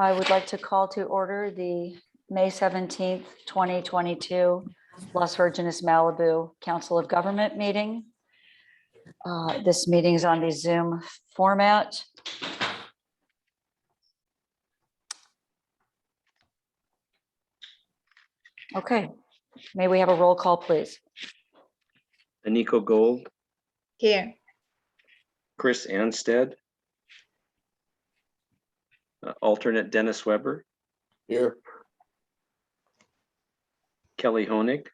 I would like to call to order the May 17th, 2022 Las Virgenes-Malibu Council of Government meeting. This meeting is on the Zoom format. Okay, may we have a roll call, please? Eniko Gold, Here. Chris Anstead, alternate Dennis Weber, Here. Kelly Honig,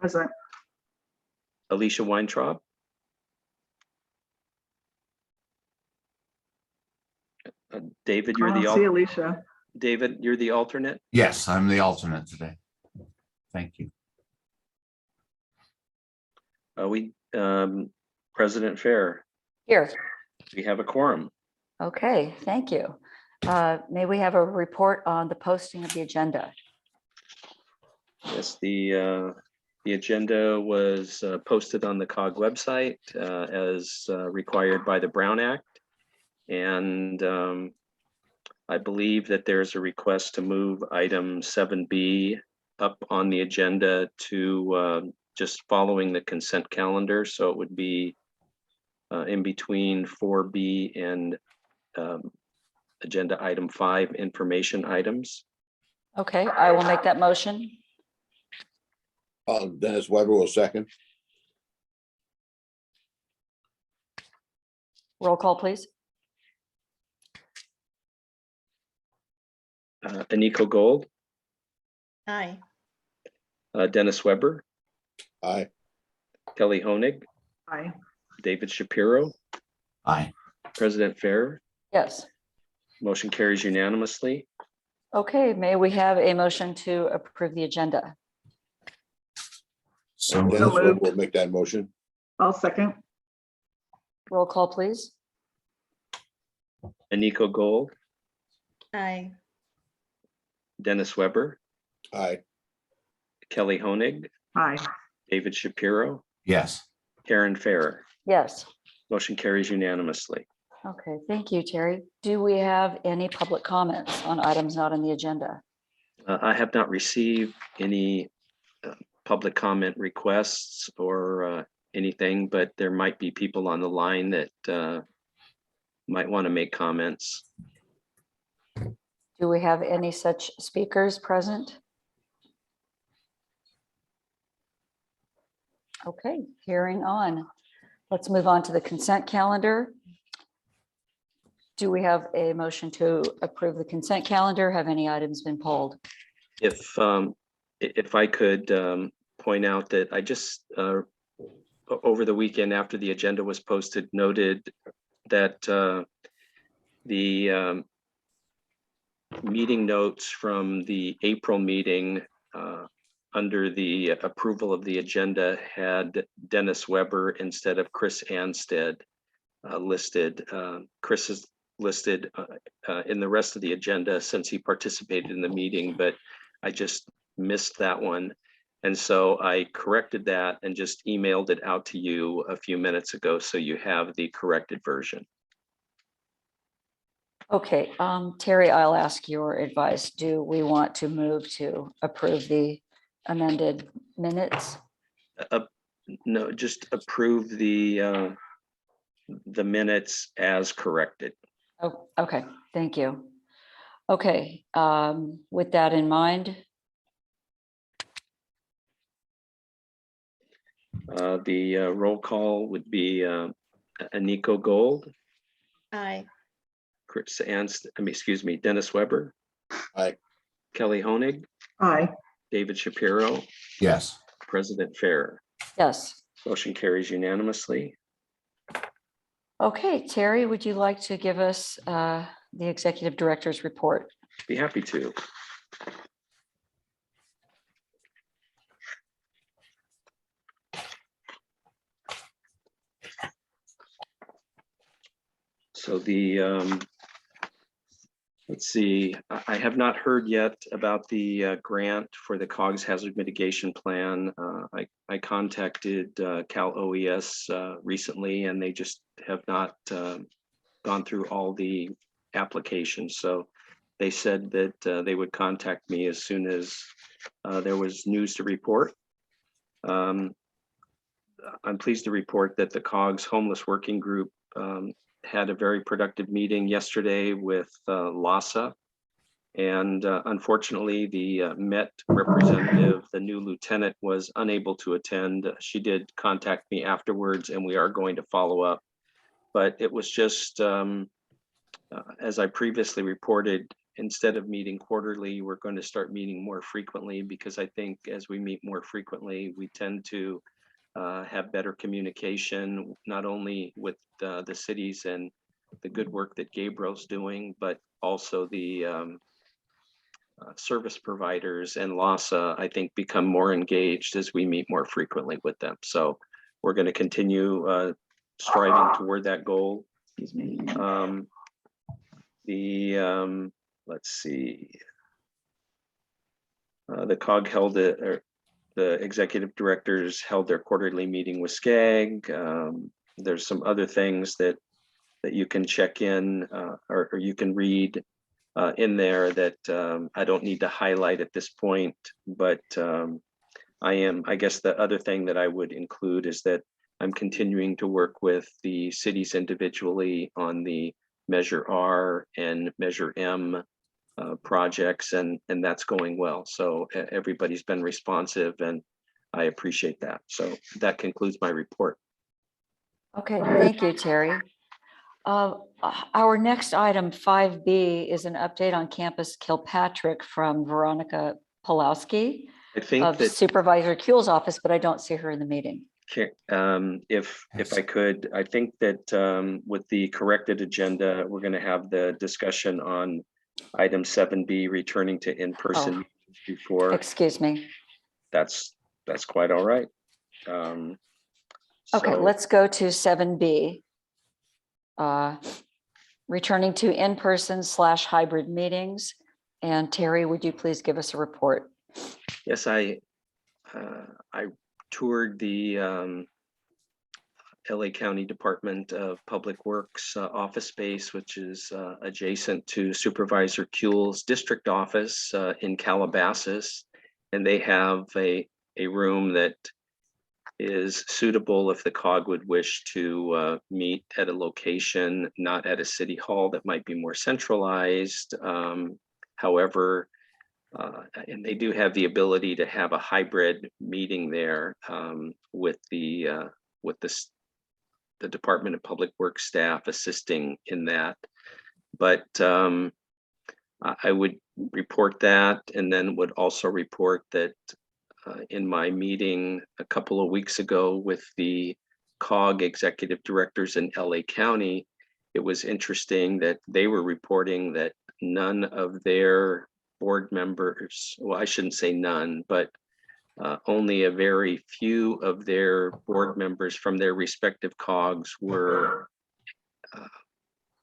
Present. Alicia Weintraub, David, you're the Alicia. David, you're the alternate. Yes, I'm the alternate today. Thank you. President Fair, Here. we have a quorum. Okay, thank you. May we have a report on the posting of the agenda? Yes, the agenda was posted on the COG website as required by the Brown Act. And I believe that there's a request to move item 7B up on the agenda to just following the consent calendar. So it would be in between 4B and agenda item 5, information items. Okay, I will make that motion. Dennis Weber will second. Roll call, please. Eniko Gold, Aye. Dennis Weber, Aye. Kelly Honig, Aye. David Shapiro, Aye. President Fair. Yes. Motion carries unanimously. Okay, may we have a motion to approve the agenda? So Dennis Weber moved. will make that motion. I'll second. Roll call, please. Eniko Gold, Aye. Dennis Weber, Aye. Kelly Honig, Aye. David Shapiro, yes. Karen Fair. Yes. Motion carries unanimously. Okay, thank you, Terry. Do we have any public comments on items not on the agenda? I have not received any public comment requests or anything, but there might be people on the line that might want to make comments. Do we have any such speakers present? Okay, hearing on. Let's move on to the consent calendar. Do we have a motion to approve the consent calendar? Have any items been pulled? If I could point out that I just over the weekend after the agenda was posted noted that the meeting notes from the April meeting under the approval of the agenda had Dennis Weber instead of Chris Anstead listed. Chris is listed in the rest of the agenda since he participated in the meeting, but I just missed that one. And so I corrected that and just emailed it out to you a few minutes ago, so you have the corrected version. Okay, Terry, I'll ask your advice. Do we want to move to approve the amended minutes? No, just approve the minutes as corrected. Oh, okay, thank you. Okay, with that in mind, The roll call would be Eniko Gold, Aye. Chris Anstead, excuse me, Dennis Weber. Aye. Kelly Honig, Aye. David Shapiro, Yes. President Fair. yes. Motion carries unanimously. Okay, Terry, would you like to give us the executive director's report? Be happy to. So let's see, I have not heard yet about the grant for the COGS hazard mitigation plan. I contacted Cal OES recently, and they just have not gone through all the applications. So they said that they would contact me as soon as there was news to report. I'm pleased to report that the COG's Homeless Working Group had a very productive meeting yesterday with LASA. And unfortunately, the Met representative, the new lieutenant, was unable to attend. She did contact me afterwards, and we are going to follow up. But it was just, as I previously reported, instead of meeting quarterly, we're going to start meeting more frequently, because I think as we meet more frequently, we tend to have better communication, not only with the cities and the good work that Gabriel's doing, but also the service providers and LASA, I think, become more engaged as we meet more frequently with them. So we're going to continue striving toward that goal. Let's see. The COG held the executive directors held their quarterly meeting with SCAG. There's some other things that you can check in or you can read in there that I don't need to highlight at this point, but I guess the other thing that I would include is that I'm continuing to work with the cities individually on the Measure R and Measure M projects, and that's going well. So everybody's been responsive, and I appreciate that. So that concludes my report. Okay, thank you, Terry. Our next item, 5B, is an update on Campus Kilpatrick from Veronica Pulowski I think of that Supervisor Kuehl's office, but I don't see her in the meeting. if I could, I think that with the corrected agenda, we're going to have the discussion on item 7B, returning to in-person Oh. meetings before. Excuse me. That's quite all right. Okay, So- let's go to 7B. Returning to in-person / hybrid meetings. And Terry, would you please give us a report? Yes, I toured the LA County Department of Public Works office space, which is adjacent to Supervisor Kuehl's district office in Calabasas. And they have a room that is suitable if the COG would wish to meet at a location, not at a city hall that might be more centralized. However, and they do have the ability to have a hybrid meeting there with the Department of Public Works staff assisting in that. But I would report that, and then would also report that in my meeting a couple of weeks ago with the COG executive directors in LA County, it was interesting that they were reporting that none of their board members, well, I shouldn't say none, but only a very few of their board members from their respective COGs were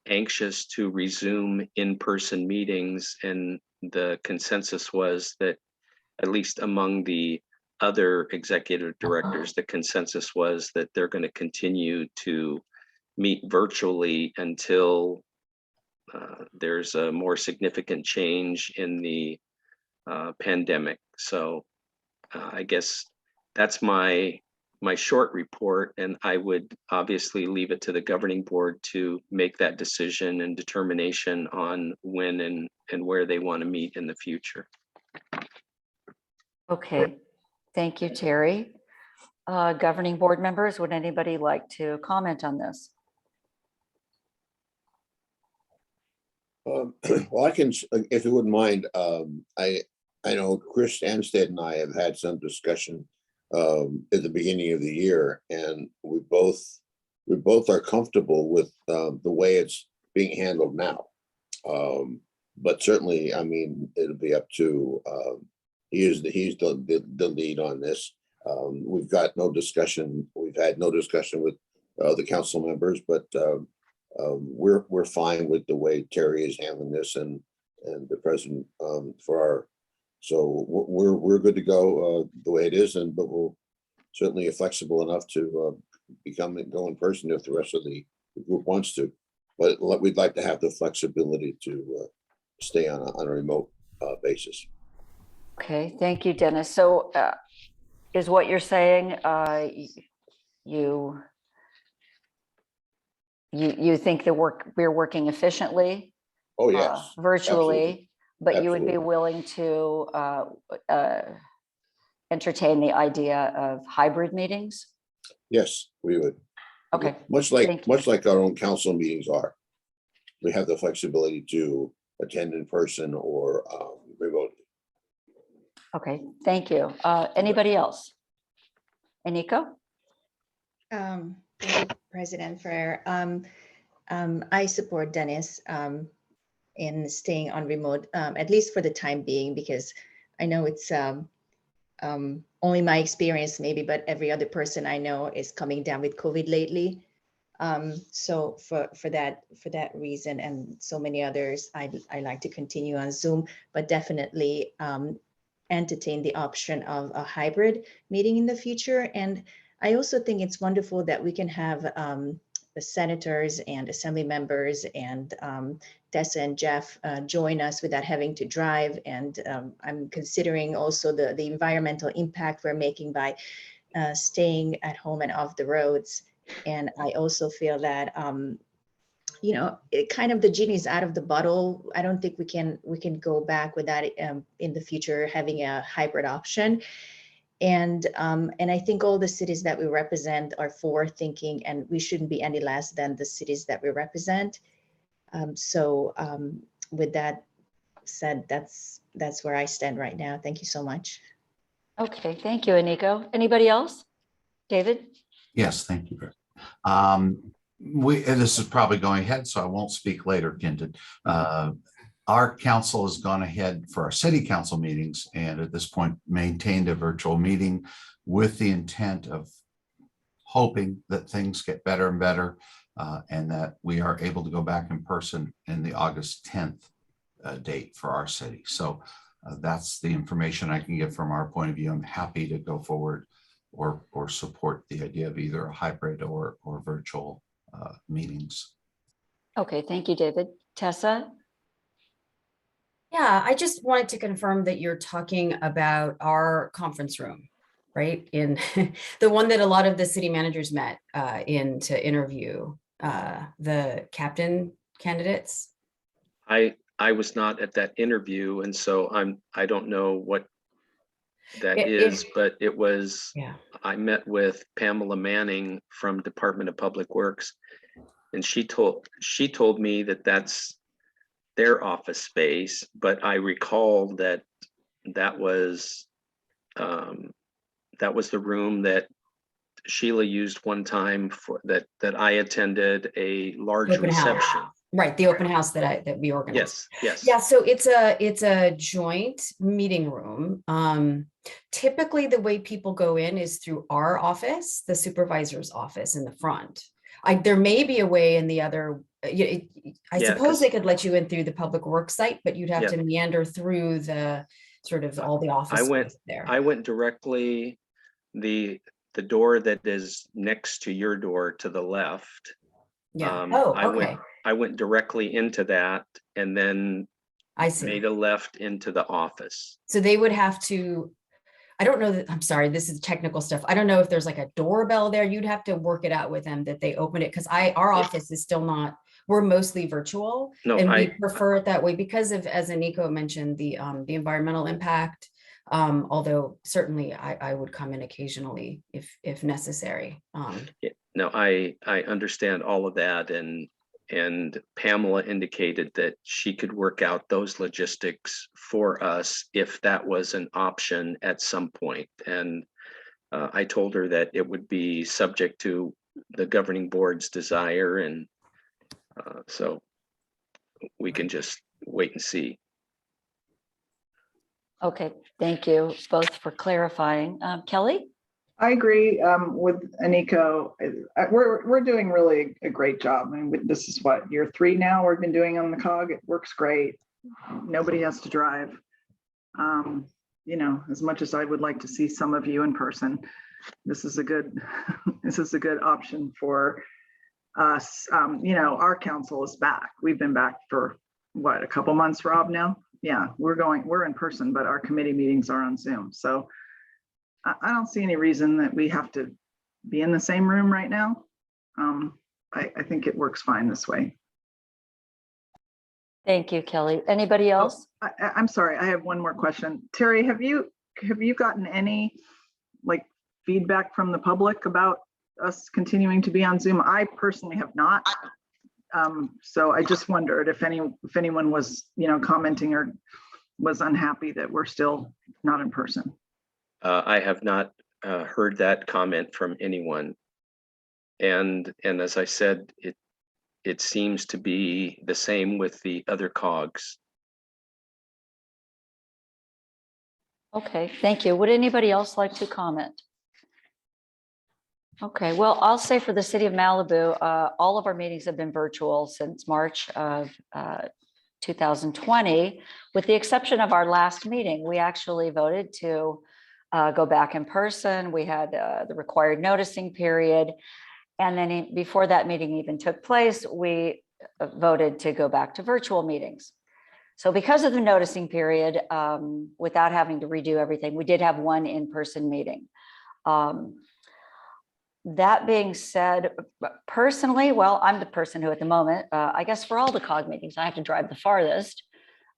anxious to resume in-person meetings. And the consensus was that, at least among the other executive directors, the consensus was that they're going to continue to meet virtually until there's a more significant change in the pandemic. So I guess that's my short report, and I would obviously leave it to the governing board to make that decision and determination on when and where they want to meet in the future. Okay, thank you, Terry. Governing board members, would anybody like to comment on this? Well, I can, if you wouldn't mind, I know Chris Anstead and I have had some discussion at the beginning of the year, and we both are comfortable with the way it's being handled now. But certainly, I mean, it'll be up to he's the lead on this. We've got no discussion. We've had no discussion with the council members, but we're fine with the way Terry is handling this and the president for our. So we're good to go the way it is, but we're certainly flexible enough to go in person if the rest of the group wants to. But we'd like to have the flexibility to stay on a remote basis. Okay, thank you, Dennis. So is what you're saying, you think we're working efficiently Oh, yes. virtually, but you would be Absolutely. willing to entertain the idea of hybrid meetings? Yes, we would. Okay, Much thank you. like our own council meetings are. We have the flexibility to attend in person or remotely. Okay, thank you. Anybody else? Eniko? Thank you, President Ferrer. I support Dennis in staying on remote, at least for the time being, because I know it's only my experience maybe, but every other person I know is coming down with COVID lately. So for that reason and so many others, I like to continue on Zoom, but definitely entertain the option of a hybrid meeting in the future. And I also think it's wonderful that we can have the senators and assembly members and Tessa and Jeff join us without having to drive. And I'm considering also the environmental impact we're making by staying at home and off the roads. And I also feel that you know, it kind of the genie is out of the bottle. I don't think we can go back with that in the future, having a hybrid option. And I think all the cities that we represent are forward thinking, and we shouldn't be any less than the cities that we represent. With that said, that's where I stand right now. Thank you so much. Okay, thank you, Eniko. Anybody else? David? Yes, thank you. And this is probably going ahead, so I won't speak later, Kindred. Our council has gone ahead for our city council meetings and at this point maintained a virtual meeting with the intent of hoping that things get better and better and that we are able to go back in person in the August 10th date for our city. So that's the information I can give from our point of view. I'm happy to go forward or support the idea of either a hybrid or virtual meetings. Okay, thank you, David. Tessa? Yeah, I just wanted to confirm that you're talking about our conference room, right? In the one that a lot of the city managers met in to interview the captain candidates. I was not at that interview, and so I don't know what that is, but it was, yeah. I met with Pamela Manning from Department of Public Works, and she told me that that's their office space, but I recall that was the room that Sheila used one time for that I attended a large Open house. reception. Right, the open house that we organized. Yes. Yeah, so it's a joint meeting room. Typically, the way people go in is through our office, the supervisor's office in the front. There may be a way in the other. I suppose they could let you in through the public works site, but you'd have to meander through the sort of all the office there. I went directly the door that is next to your door to the left. Yeah. Okay. I went directly into that and then I see. made a left into the office. So they would have to, I don't know that, I'm sorry, this is technical stuff. I don't know if there's like a doorbell there. You'd have to work it out with them that they open it, because our office is still not, we're mostly virtual. No, and we prefer it that way because of, as Eniko mentioned, the environmental impact. Although certainly I would come in occasionally if necessary. No, I understand all of that, and Pamela indicated that she could work out those logistics for us if that was an option at some point. And I told her that it would be subject to the governing board's desire, and so we can just wait and see. Okay, thank you both for clarifying. Kelly? I agree with Eniko. We're doing really a great job. I mean, this is what, year 3 now we've been doing on the COG. It works great. Nobody has to drive. You know, as much as I would like to see some of you in person, this is a good option for us. You know, our council is back. We've been back for what, a couple months, Rob, now? Yeah, we're in person, but our committee meetings are on Zoom. So I don't see any reason that we have to be in the same room right now. I think it works fine this way. Thank you, Kelly. Anybody else? I'm sorry, I have one more question. Terry, have you gotten any like feedback from the public about us continuing to be on Zoom? I personally have not. So I just wondered if anyone was, commenting or was unhappy that we're still not in person. I have not heard that comment from anyone. And as I said, it seems to be the same with the other COGs. Okay, thank you. Would anybody else like to comment? Okay, well, I'll say for the city of Malibu, all of our meetings have been virtual since March of 2020, with the exception of our last meeting. We actually voted to go back in person. We had the required noticing period. And then before that meeting even took place, we voted to go back to virtual meetings. So because of the noticing period, without having to redo everything, we did have one in-person meeting. That being said, personally, well, I'm the person who at the moment, I guess for all the COG meetings, I have to drive the farthest,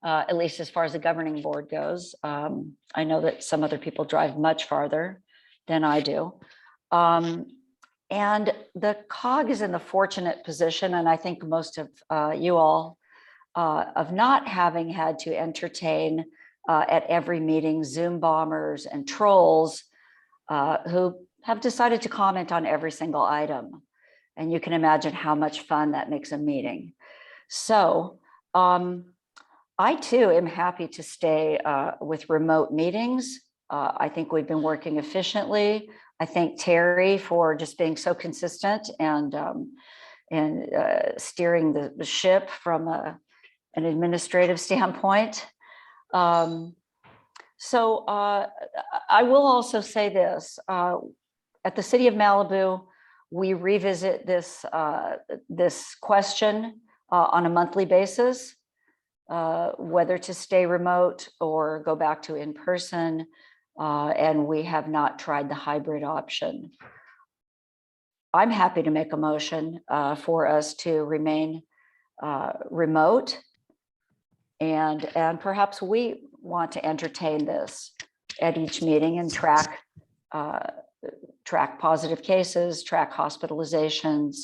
at least as far as the governing board goes. I know that some other people drive much farther than I do. And the COG is in the fortunate position, and I think most of you all, of not having had to entertain at every meeting Zoom bombers and trolls who have decided to comment on every single item. And you can imagine how much fun that makes a meeting. So I too am happy to stay with remote meetings. I think we've been working efficiently. I thank Terry for just being so consistent and steering the ship from an administrative standpoint. So I will also say this, at the city of Malibu, we revisit this question on a monthly basis, whether to stay remote or go back to in person. And we have not tried the hybrid option. I'm happy to make a motion for us to remain remote. And perhaps we want to entertain this at each meeting and track positive cases, track hospitalizations,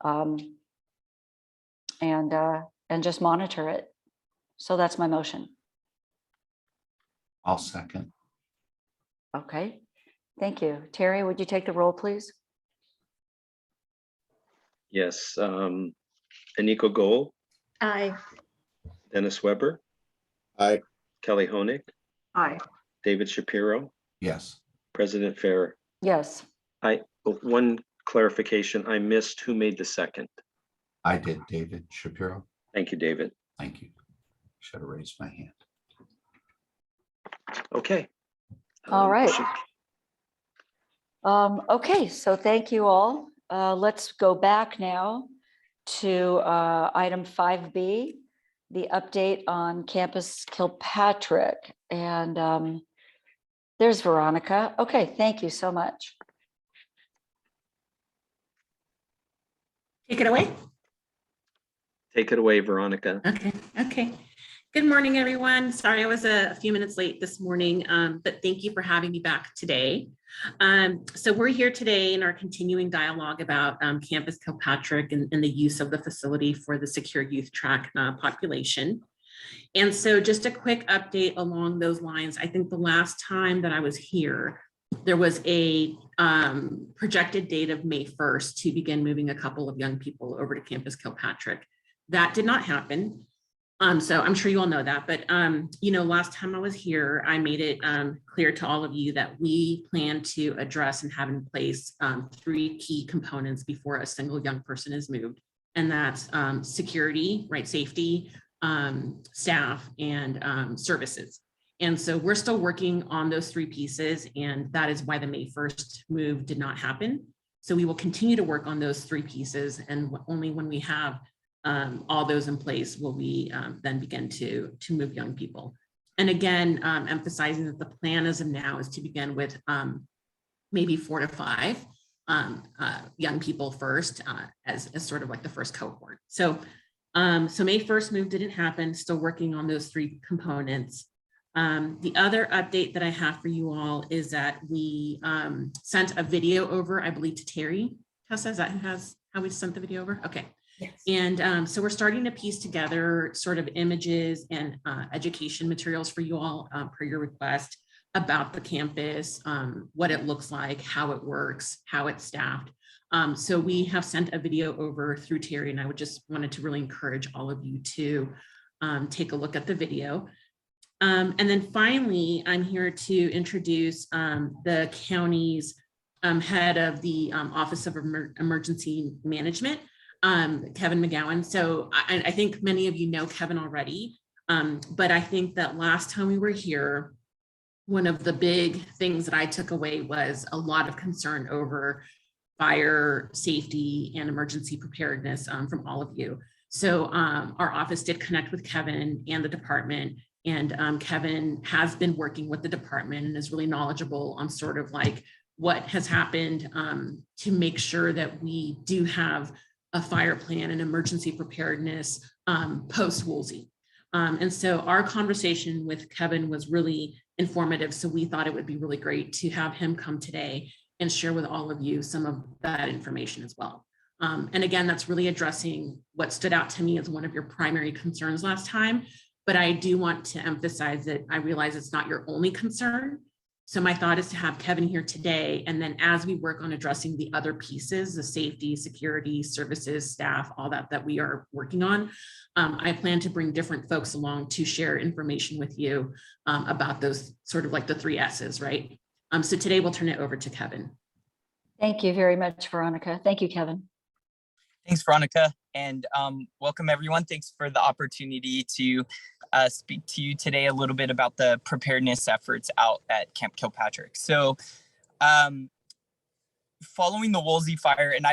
and just monitor it. So that's my motion. I'll second. Okay, thank you. Terry, would you take the roll, please? Yes, Eniko Gold, Aye. Dennis Weber, Aye. Kelly Honig, Aye. David Shapiro, Yes. President Fair. Yes. One clarification, I missed who made the second. I did, David Shapiro. Thank you, David. Thank you. Should have raised my hand. Okay. All right. Okay, so thank you all. Let's go back now to item 5B, the update on Campus Kilpatrick. And there's Veronica. Okay, thank you so much. Take it away. Take it away, Veronica. Okay. Good morning, everyone. Sorry, I was a few minutes late this morning, but thank you for having me back today. So we're here today in our continuing dialogue about Campus Kilpatrick and the use of the facility for the secure youth track population. And so just a quick update along those lines. I think the last time that I was here, there was a projected date of May 1st to begin moving a couple of young people over to Campus Kilpatrick. That did not happen. So I'm sure you all know that, but last time I was here, I made it clear to all of you that we plan to address and have in place 3 key components before a single young person is moved. And that's security, right, safety, staff, and services. And so we're still working on those 3 pieces, and that is why the May 1st move did not happen. So we will continue to work on those 3 pieces, and only when we have all those in place will we then begin to move young people. And again, emphasizing that the plan as of now is to begin with maybe 4 to 5 young people first as sort of like the first cohort. So May 1st move didn't happen, still working on those 3 components. The other update that I have for you all is that we sent a video over, I believe, to Terry. Tessa, is that how we sent the video over? Okay. Yes. And so we're starting to piece together sort of images and education materials for you all per your request about the campus, what it looks like, how it works, how it's staffed. So we have sent a video over through Terry, and I would just wanted to really encourage all of you to take a look at the video. And then finally, I'm here to introduce the county's head of the Office of Emergency Management, Kevin McGowan. So I think many of you know Kevin already, but I think that last time we were here, one of the big things that I took away was a lot of concern over fire safety and emergency preparedness from all of you. So our office did connect with Kevin and the department, and Kevin has been working with the department and is really knowledgeable on sort of like what has happened to make sure that we do have a fire plan and emergency preparedness post-Woolsey. And so our conversation with Kevin was really informative. So we thought it would be really great to have him come today and share with all of you some of that information as well. And again, that's really addressing what stood out to me as one of your primary concerns last time. But I do want to emphasize that I realize it's not your only concern. So my thought is to have Kevin here today. And then as we work on addressing the other pieces, the safety, security, services, staff, all that we are working on, I plan to bring different folks along to share information with you about those sort of like the 3 S's, right? So today we'll turn it over to Kevin. Thank you very much, Veronica. Thank you, Kevin. Thanks, Veronica, and welcome everyone. Thanks for the opportunity to speak to you today a little bit about the preparedness efforts out at Camp Kilpatrick. So following the Woolsey fire, and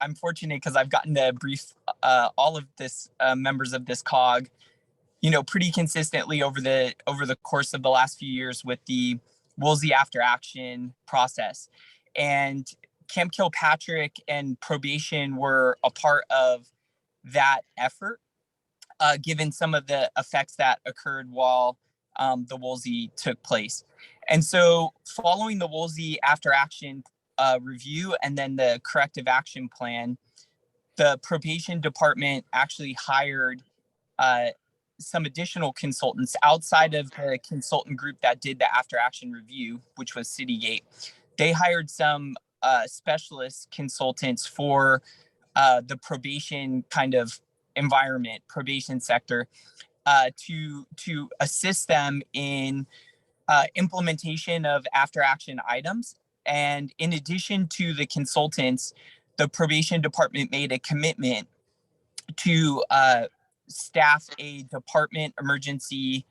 I'm fortunate because I've gotten to brief all of this members of this COG, pretty consistently over the course of the last few years with the Woolsey after action process. And Camp Kilpatrick and probation were a part of that effort, given some of the effects that occurred while the Woolsey took place. And so following the Woolsey after action review and then the corrective action plan, the probation department actually hired some additional consultants outside of the consultant group that did the after action review, which was Citygate. They hired some specialist consultants for the probation kind of environment, probation sector, to assist them in implementation of after action items. And in addition to the consultants, the probation department made a commitment to staff a department emergency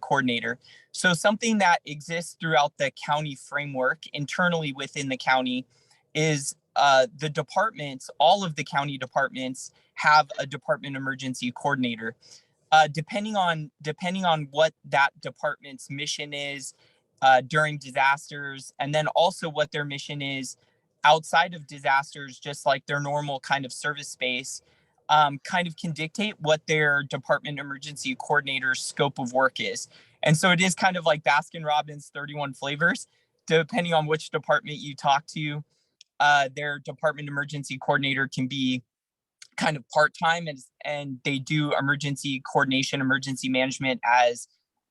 coordinator. So something that exists throughout the county framework internally within the county is the departments, all of the county departments have a department emergency coordinator. Depending on what that department's mission is during disasters, and then also what their mission is outside of disasters, just like their normal kind of service space, kind of can dictate what their department emergency coordinator's scope of work is. And so it is kind of like Baskin-Robbins 31 flavors. Depending on which department you talk to, their department emergency coordinator can be kind of part-time, and they do emergency coordination, emergency management as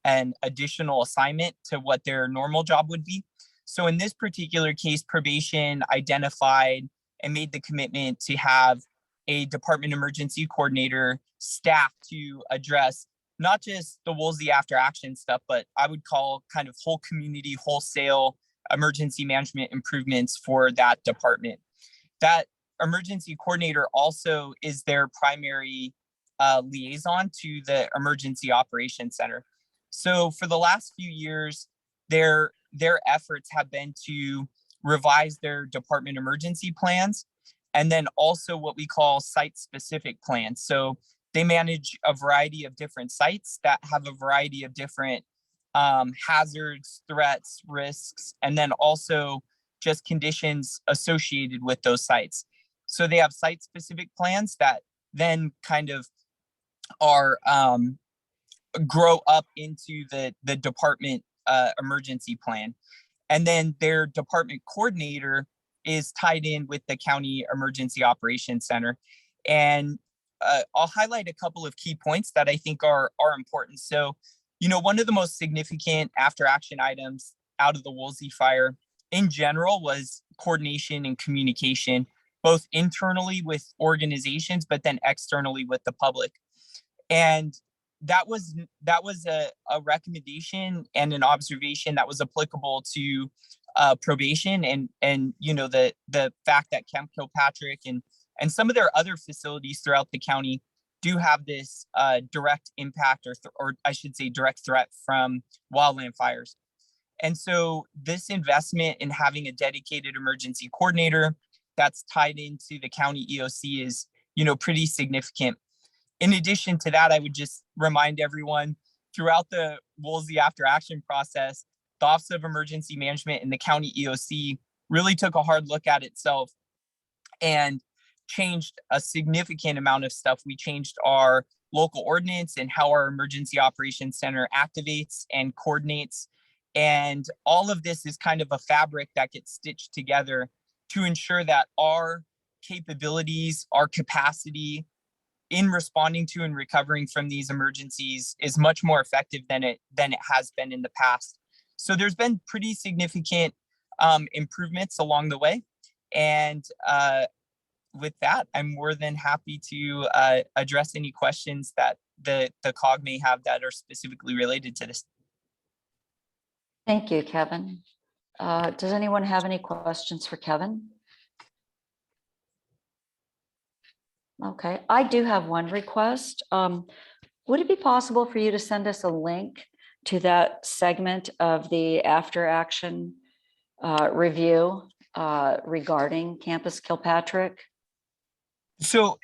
an additional assignment to what their normal job would be. So in this particular case, probation identified and made the commitment to have a department emergency coordinator staff to address not just the Woolsey after action stuff, but I would call kind of whole community, wholesale emergency management improvements for that department. That emergency coordinator also is their primary liaison to the Emergency Operations Center. So for the last few years, their efforts have been to revise their department emergency plans and then also what we call site-specific plans. So they manage a variety of different sites that have a variety of different hazards, threats, risks, and then also just conditions associated with those sites. So they have site-specific plans that then kind of are grow up into the department emergency plan. And then their department coordinator is tied in with the County Emergency Operations Center. And I'll highlight a couple of key points that I think are important. So, one of the most significant after action items out of the Woolsey fire in general was coordination and communication, both internally with organizations, but then externally with the public. And that was a recommendation and an observation that was applicable to probation and the fact that Camp Kilpatrick and some of their other facilities throughout the county do have this direct impact or I should say direct threat from wildland fires. And so this investment in having a dedicated emergency coordinator that's tied into the county EOC is, pretty significant. In addition to that, I would just remind everyone throughout the Woolsey after action process, the Office of Emergency Management and the county EOC really took a hard look at itself and changed a significant amount of stuff. We changed our local ordinance and how our Emergency Operations Center activates and coordinates. And all of this is kind of a fabric that gets stitched together to ensure that our capabilities, our capacity in responding to and recovering from these emergencies is much more effective than it has been in the past. So there's been pretty significant improvements along the way. And with that, I'm more than happy to address any questions that the COG may have that are specifically related to this. Thank you, Kevin. Does anyone have any questions for Kevin? Okay, I do have one request. Would it be possible for you to send us a link to that segment of the after action review regarding Campus Kilpatrick? So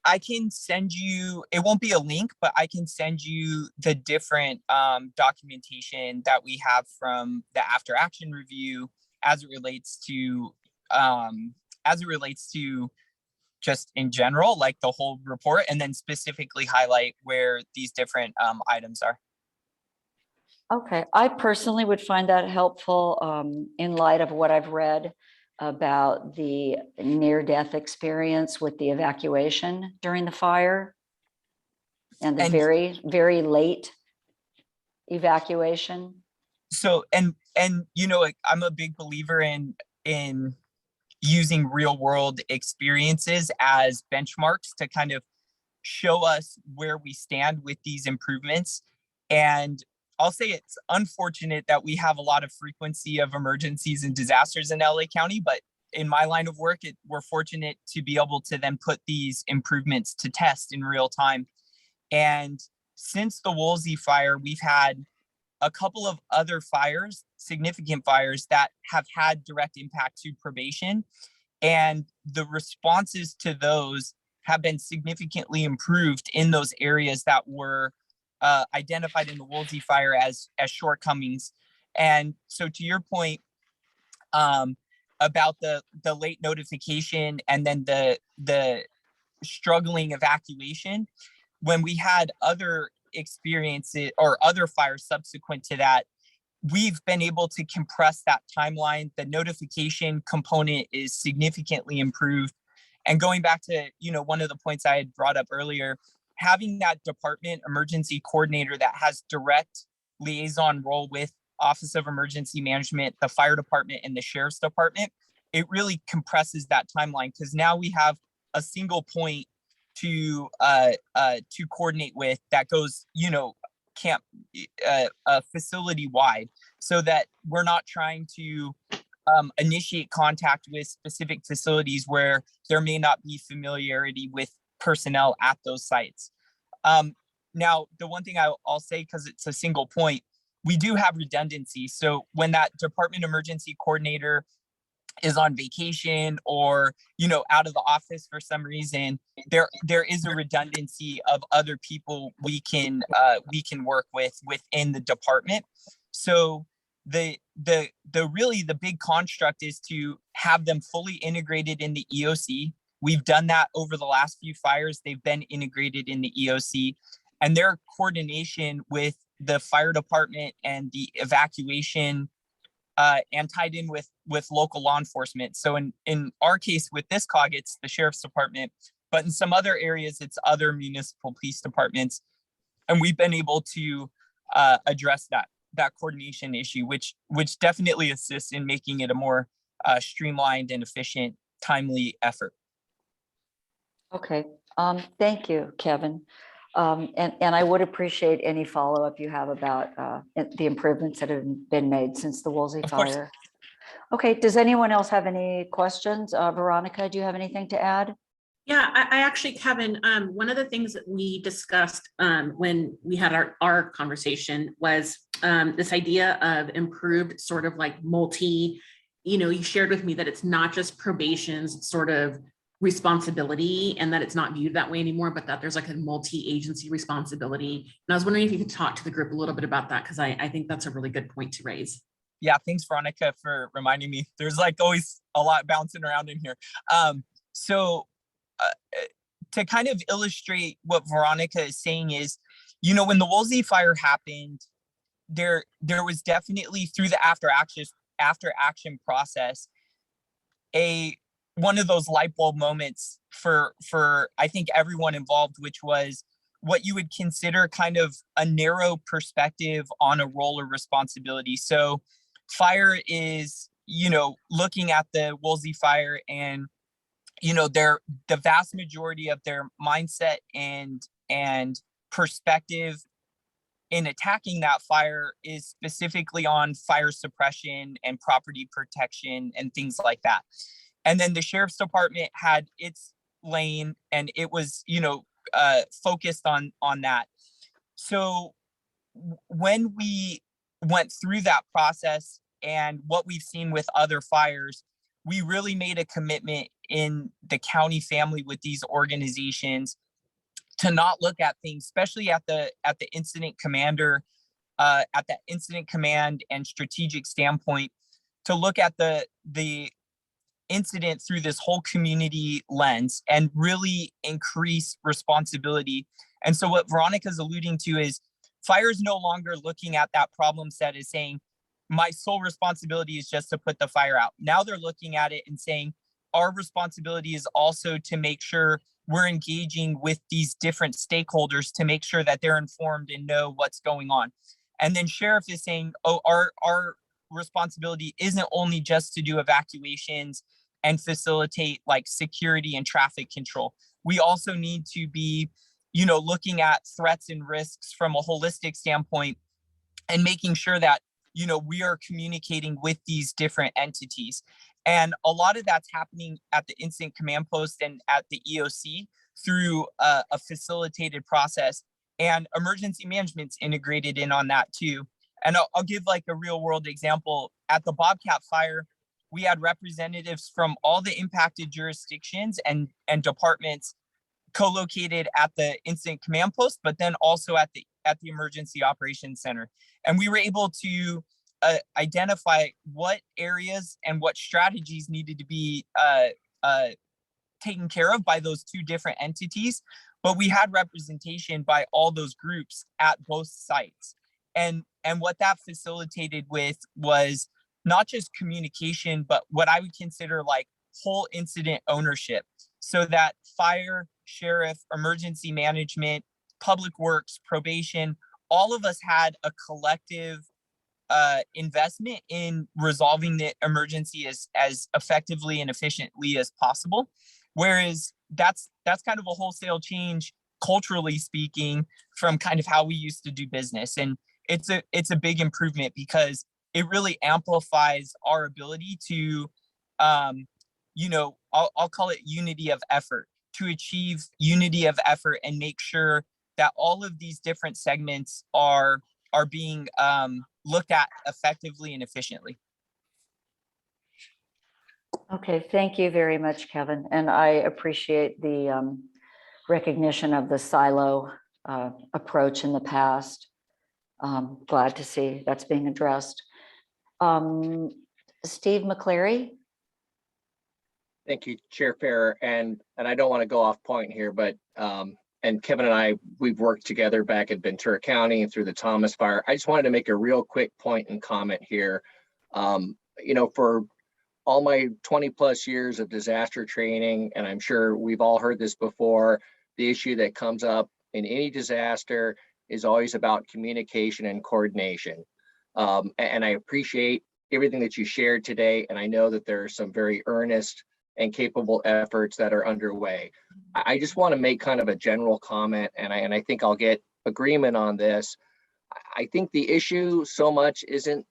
I can send you, it won't be a link, but I can send you the different documentation that we have from the after action review as it relates to just in general, like the whole report, and then specifically highlight where these different items are. Okay, I personally would find that helpful in light of what I've read about the near-death experience with the evacuation during the fire and the very, very late evacuation. So, and I'm a big believer in using real world experiences as benchmarks to kind of show us where we stand with these improvements. And I'll say it's unfortunate that we have a lot of frequency of emergencies and disasters in LA County, but in my line of work, we're fortunate to be able to then put these improvements to test in real time. And since the Woolsey fire, we've had a couple of other fires, significant fires that have had direct impact to probation. And the responses to those have been significantly improved in those areas that were identified in the Woolsey fire as shortcomings. And so to your point about the late notification and then the struggling evacuation, when we had other experiences or other fires subsequent to that, we've been able to compress that timeline. The notification component is significantly improved. And going back to, one of the points I had brought up earlier, having that department emergency coordinator that has direct liaison role with Office of Emergency Management, the fire department, and the sheriff's department, it really compresses that timeline because now we have a single point to coordinate with that goes, facility wide, so that we're not trying to initiate contact with specific facilities where there may not be familiarity with personnel at those sites. Now, the one thing I'll say, because it's a single point, we do have redundancy. So when that department emergency coordinator is on vacation or, you know, out of the office for some reason, there is a redundancy of other people we can work with within the department. So the really the big construct is to have them fully integrated in the EOC. We've done that over the last few fires. They've been integrated in the EOC, and their coordination with the fire department and the evacuation and tied in with local law enforcement. So in our case with this COG, it's the sheriff's department, but in some other areas, it's other municipal police departments. And we've been able to address that coordination issue, which definitely assists in making it a more streamlined and efficient, timely effort. Okay, thank you, Kevin. And I would appreciate any follow-up you have about the improvements that have been made since the Woolsey Of course. fire. Okay, does anyone else have any questions? Veronica, do you have anything to add? Yeah, I actually, Kevin, one of the things that we discussed when we had our conversation was this idea of improved sort of like you shared with me that it's not just probation's sort of responsibility and that it's not viewed that way anymore, but that there's like a multi-agency responsibility. And I was wondering if you could talk to the group a little bit about that, because I think that's a really good point to raise. Yeah, thanks, Veronica, for reminding me. There's like always a lot bouncing around in here. To kind of illustrate what Veronica is saying is, you know, when the Woolsey fire happened, there was definitely through the after action process, one of those light bulb moments for I think everyone involved, which was what you would consider kind of a narrow perspective on a role or responsibility. So fire is, you know, looking at the Woolsey fire and, you know, the vast majority of their mindset and perspective in attacking that fire is specifically on fire suppression and property protection and things like that. And then the sheriff's department had its lane and it was, you know, focused on that. So when we went through that process and what we've seen with other fires, we really made a commitment in the county family with these organizations to not look at things, especially at the incident commander, at that incident command and strategic standpoint, to look at the incident through this whole community lens and really increase responsibility. And so what Veronica's alluding to is fire is no longer looking at that problem set as saying, my sole responsibility is just to put the fire out. Now they're looking at it and saying, our responsibility is also to make sure we're engaging with these different stakeholders to make sure that they're informed and know what's going on. And then sheriff is saying, oh, our responsibility isn't only just to do evacuations and facilitate like security and traffic control. We also need to be, you know, looking at threats and risks from a holistic standpoint and making sure that, you know, we are communicating with these different entities. And a lot of that's happening at the incident command post and at the EOC through a facilitated process, and emergency management's integrated in on that too. And I'll give like a real world example. At the Bobcat fire, we had representatives from all the impacted jurisdictions and departments co-located at the incident command post, but then also at the emergency operations center. And we were able to identify what areas and what strategies needed to be taken care of by those two different entities. But we had representation by all those groups at both sites. And what that facilitated with was not just communication, but what I would consider like whole incident ownership, so that fire, sheriff, emergency management, public works, probation, all of us had a collective investment in resolving the emergency as effectively and efficiently as possible. Whereas that's kind of a wholesale change, culturally speaking, from kind of how we used to do business. And it's a big improvement because it really amplifies our ability to, you know, I'll call it unity of effort, to achieve unity of effort and make sure that all of these different segments are being looked at effectively and efficiently. Okay, thank you very much, Kevin. And I appreciate the recognition of the silo approach in the past. Glad to see that's being addressed. Steve McCleary? Thank you, Chair Fair. And I don't want to go off point here, but and Kevin and I, we've worked together back at Ventura County and through the Thomas Fire. I just wanted to make a real quick point and comment here. You know, for all my 20 plus years of disaster training, and I'm sure we've all heard this before, the issue that comes up in any disaster is always about communication and coordination. And I appreciate everything that you shared today. And I know that there are some very earnest and capable efforts that are underway. I just want to make kind of a general comment, and I think I'll get agreement on this. I think the issue so much isn't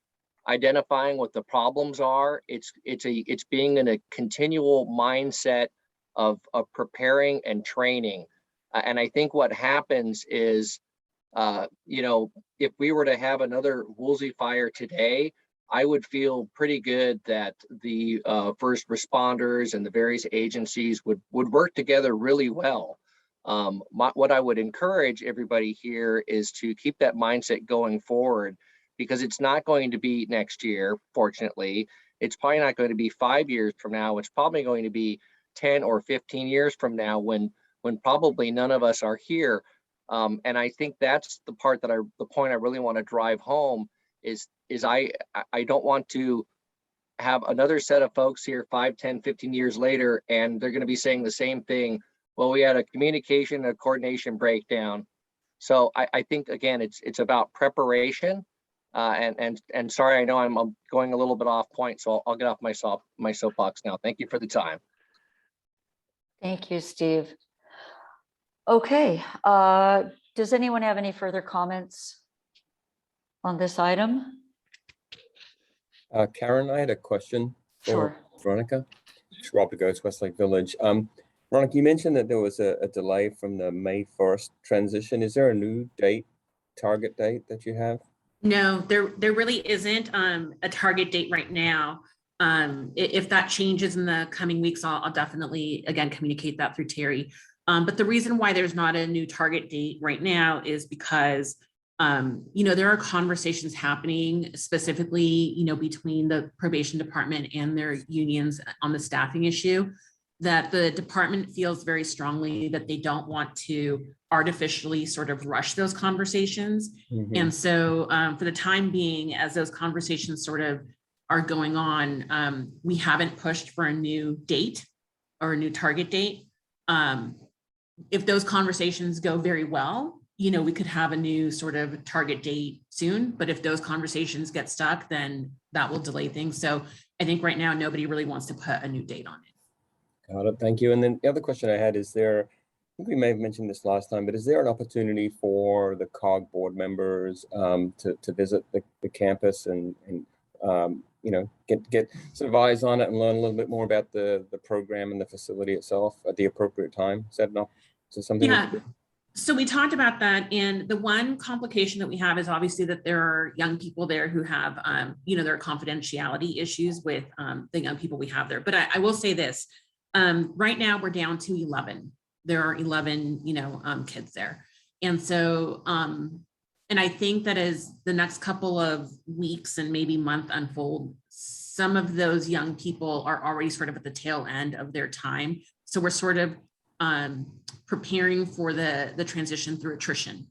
identifying what the problems are. It's being in a continual mindset of preparing and training. And I think what happens is, you know, if we were to have another Woolsey fire today, I would feel pretty good that the first responders and the various agencies would work together really well. What I would encourage everybody here is to keep that mindset going forward, because it's not going to be next year, fortunately. It's probably not going to be 5 years from now. It's probably going to be 10 or 15 years from now when probably none of us are here. And I think that's the part that the point I really want to drive home is I don't want to have another set of folks here 5, 10, 15 years later, and they're going to be saying the same thing. Well, we had a communication, a coordination breakdown. So I think, again, it's about preparation. And sorry, I know I'm going a little bit off point, so I'll get off my soapbox now. Thank you for the time. Thank you, Steve. Okay, does anyone have any further comments on this item? Karen, I had a question for Sure. Veronica. It's Robert Goes, Westlake Village. Veronica, you mentioned that there was a delay from the May 1st transition. Is there a new target date that you have? No, there really isn't a target date right now. If that changes in the coming weeks, I'll definitely, again, communicate that through Terry. But the reason why there's not a new target date right now is because you know, there are conversations happening specifically, you know, between the probation department and their unions on the staffing issue, that the department feels very strongly that they don't want to artificially sort of rush those conversations. Mm-hmm. And so for the time being, as those conversations sort of are going on, we haven't pushed for a new date or a new target date. If those conversations go very well, you know, we could have a new sort of target date soon, but if those conversations get stuck, then that will delay things. So I think right now, nobody really wants to put a new date on it. Got it, thank you. And then the other question I had is I think we may have mentioned this last time, but is there an opportunity for the COG board members to visit the campus and you know, get sort of eyes on it and learn a little bit more about the program and the facility itself at the appropriate time? Is that something? Yeah. So we talked about that, and the one complication that we have is obviously that there are young people there who have, you know, there are confidentiality issues with the young people we have there. But I will say this, right now we're down to 11. There are 11, you know, kids there. And so, and I think that as the next couple of weeks and maybe month unfold, some of those young people are already sort of at the tail end of their time. So we're sort of preparing for the transition through attrition.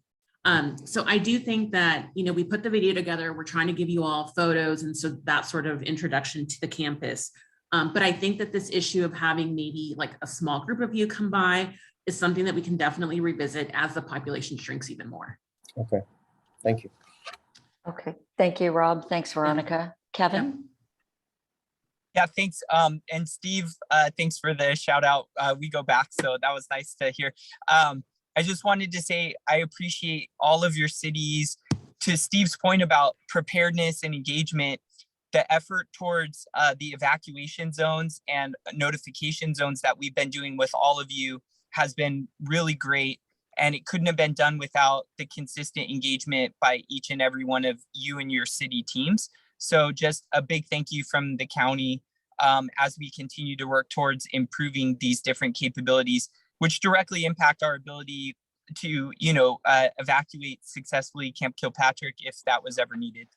So I do think that, you know, we put the video together, we're trying to give you all photos, and so that sort of introduction to the campus. But I think that this issue of having maybe like a small group of you come by is something that we can definitely revisit as the population shrinks even more. Okay, thank you. Okay, thank you, Rob. Thanks, Veronica. Kevin? Yeah, thanks. And Steve, thanks for the shout out. We go back, so that was nice to hear. I just wanted to say I appreciate all of your cities. To Steve's point about preparedness and engagement, the effort towards the evacuation zones and notification zones that we've been doing with all of you has been really great. And it couldn't have been done without the consistent engagement by each and every one of you and your city teams. So just a big thank you from the county as we continue to work towards improving these different capabilities, which directly impact our ability to, evacuate successfully Camp Kilpatrick if that was ever needed.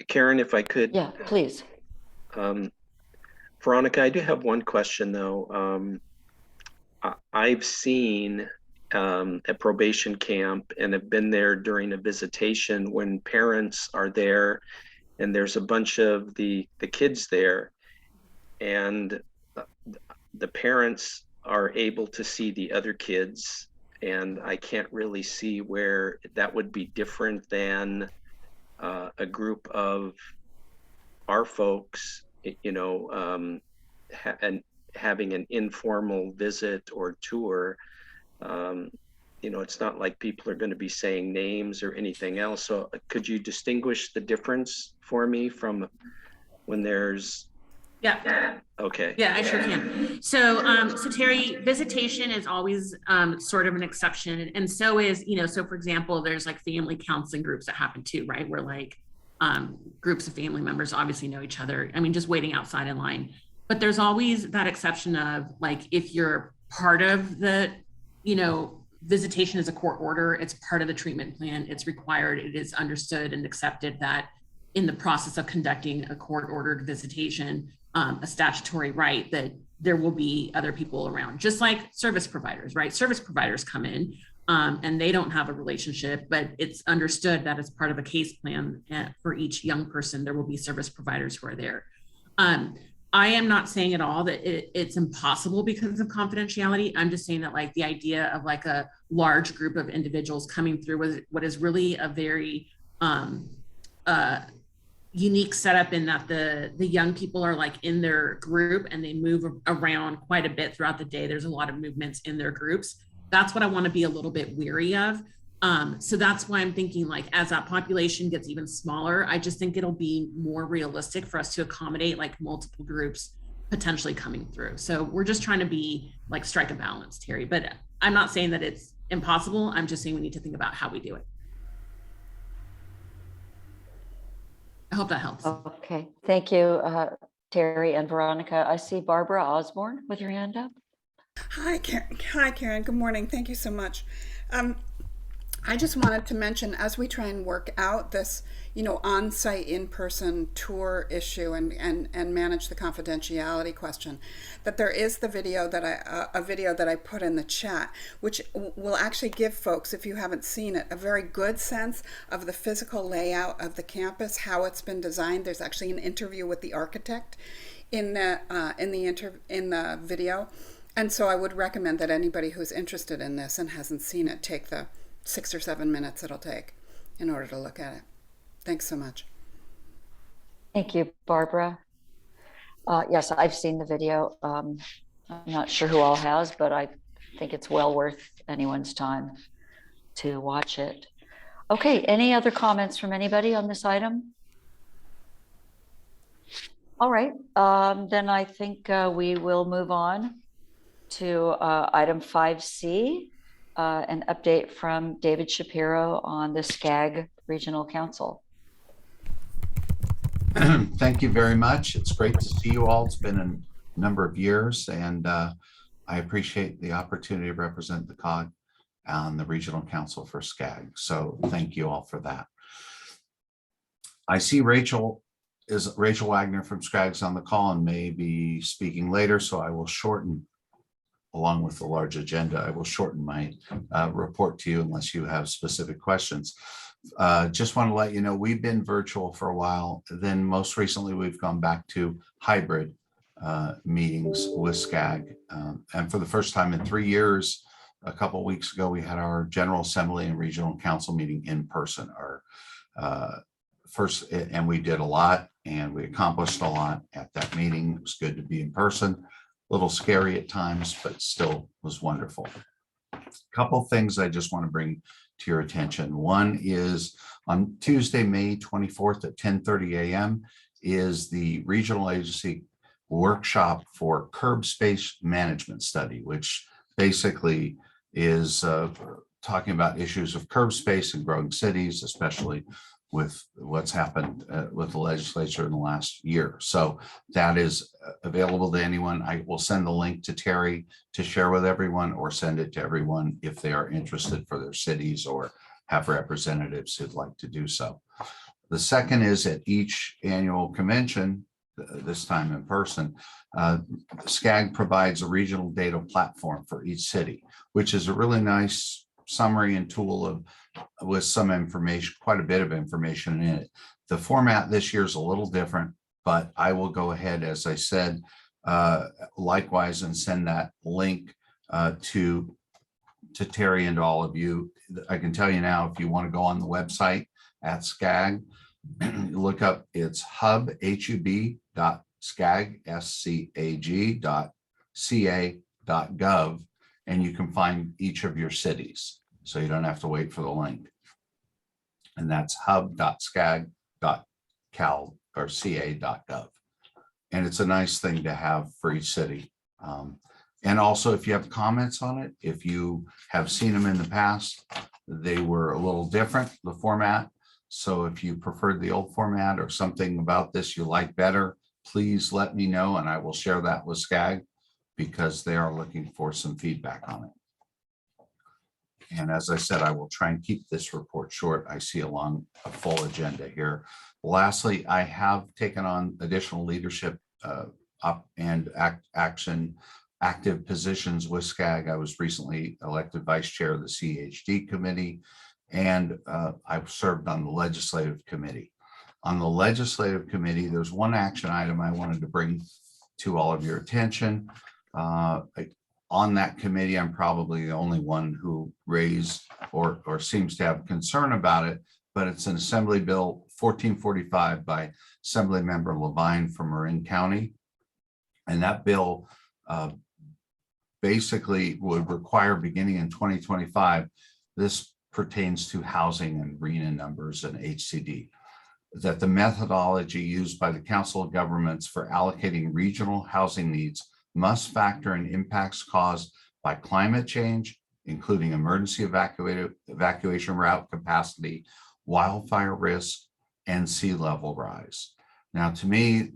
Karen, if I could. Yeah, please. Veronica, I do have one question though. I've seen a probation camp and have been there during a visitation when parents are there and there's a bunch of the kids there, and the parents are able to see the other kids, and I can't really see where that would be different than a group of our folks, and having an informal visit or tour. It's not like people are going to be saying names or anything else. So could you distinguish the difference for me from when there's? Yeah. Okay. Yeah, I sure can. So, so Terry, visitation is always sort of an exception, and so is, so for example, there's like family counseling groups that happen too, right? Where like groups of family members obviously know each other. I mean, just waiting outside in line. But there's always that exception of like, if you're part of the, visitation is a court order, it's part of the treatment plan, it's required, it is understood and accepted that in the process of conducting a court-ordered visitation, a statutory right, that there will be other people around, just like service providers, right? Service providers come in and they don't have a relationship, but it's understood that as part of a case plan for each young person, there will be service providers who are there. I am not saying at all that it's impossible because of confidentiality. I'm just saying that like the idea of like a large group of individuals coming through with what is really a very unique setup in that the young people are like in their group and they move around quite a bit throughout the day. There's a lot of movements in their groups. That's what I want to be a little bit weary of. So that's why I'm thinking like as that population gets even smaller, I just think it'll be more realistic for us to accommodate like multiple groups potentially coming through. So we're just trying to be like strike a balance, Terry, but I'm not saying that it's impossible. I'm just saying we need to think about how we do it. I hope that helps. Okay, thank you, Terry and Veronica. I see Barbara Osborne with your hand up. Hi, Karen. Good morning. Thank you so much. I just wanted to mention, as we try and work out this, on-site in-person tour issue and manage the confidentiality question, that there is the video that a video that I put in the chat, which will actually give folks, if you haven't seen it, a very good sense of the physical layout of the campus, how it's been designed. There's actually an interview with the architect in the video, and so I would recommend that anybody who's interested in this and hasn't seen it take the 6 or 7 minutes it'll take in order to look at it. Thanks so much. Thank you, Barbara. Yes, I've seen the video. I'm not sure who all has, but I think it's well worth anyone's time to watch it. Okay, any other comments from anybody on this item? All right, then I think we will move on to item 5C. An update from David Shapiro on the SCAG Regional Council. Thank you very much. It's great to see you all. It's been a number of years, and I appreciate the opportunity to represent the COG on the Regional Council for SCAG. So thank you all for that. I see Rachel Wagner from SCAG's on the call and may be speaking later, so I will shorten, along with the large agenda, I will shorten my report to you unless you have specific questions. Just want to let you know, we've been virtual for a while. Then most recently, we've gone back to hybrid meetings with SCAG. And for the first time in 3 years, a couple of weeks ago, we had our General Assembly and Regional Council meeting in person. Our first, and we did a lot and we accomplished a lot at that meeting. It was good to be in person. A little scary at times, but still was wonderful. A couple things I just want to bring to your attention. One is on Tuesday, May 24th at 10:30 a.m. is the regional agency workshop for curb space management study, which basically is talking about issues of curb space in growing cities, especially with what's happened with the legislature in the last year. So that is available to anyone. I will send the link to Terry to share with everyone, or send it to everyone if they are interested for their cities or have representatives who'd like to do so. The second is at each annual convention, this time in person, SCAG provides a regional data platform for each city, which is a really nice summary and tool with some information, quite a bit of information in it. The format this year is a little different, but I will go ahead, as I said, likewise, and send that link to Terry and to all of you. I can tell you now, if you want to go on the website at SCAG, look up, it's hub.scag, scag.ca.gov, and you can find each of your cities. So you don't have to wait for the link. And that's hub.scag.cal.ca.gov. And it's a nice thing to have for each city. And also, if you have comments on it, if you have seen them in the past, they were a little different, the format. So if you preferred the old format or something about this you like better, please let me know, and I will share that with SCAG, because they are looking for some feedback on it. And as I said, I will try and keep this report short. I see a full agenda here. Lastly, I have taken on additional leadership active positions with SCAG. I was recently elected vice chair of the CHD committee, and I've served on the legislative committee. On the legislative committee, there's one action item I wanted to bring to all of your attention. On that committee, I'm probably the only one who raised or seems to have concern about it, but it's an Assembly Bill 1445 by Assembly Member Levine from Marin County. And that bill basically would require, beginning in 2025, this pertains to housing and RENA numbers and HCD, that the methodology used by the Council of Governments for allocating regional housing needs must factor in impacts caused by climate change, including emergency evacuation route capacity, wildfire risk, and sea level rise. Now, to me,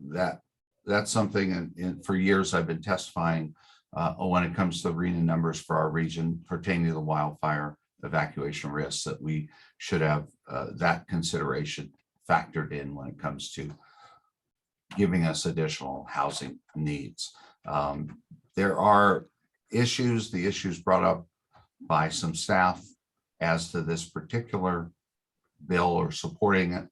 that's something for years I've been testifying when it comes to the RENA numbers for our region pertaining to the wildfire evacuation risks, that we should have that consideration factored in when it comes to giving us additional housing needs. There are issues, the issues brought up by some staff as to this particular bill or supporting it.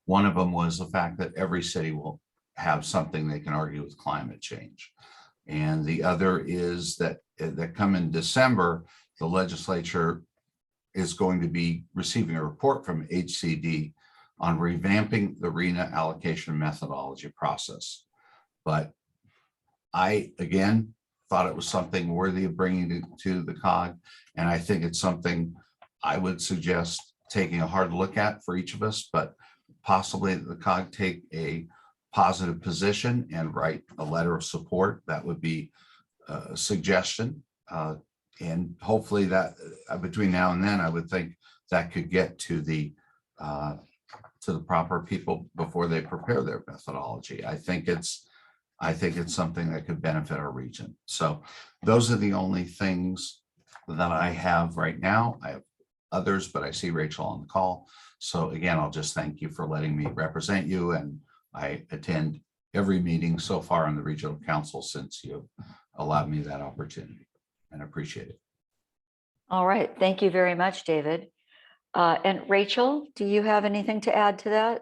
One of them was the fact that every city will have something they can argue with climate change. And the other is that come in December, the legislature is going to be receiving a report from HCD on revamping the RENA allocation methodology process. But I, again, thought it was something worthy of bringing to the COG. And I think it's something I would suggest taking a hard look at for each of us, but possibly the COG take a positive position and write a letter of support. That would be a suggestion. And hopefully that between now and then, I would think that could get to the proper people before they prepare their methodology. I think it's something that could benefit our region. So those are the only things that I have right now. I have others, but I see Rachel on the call. So again, I'll just thank you for letting me represent you. And I attend every meeting so far on the regional council since you allowed me that opportunity, and appreciate it. All right. Thank you very much, David. And Rachel, do you have anything to add to that?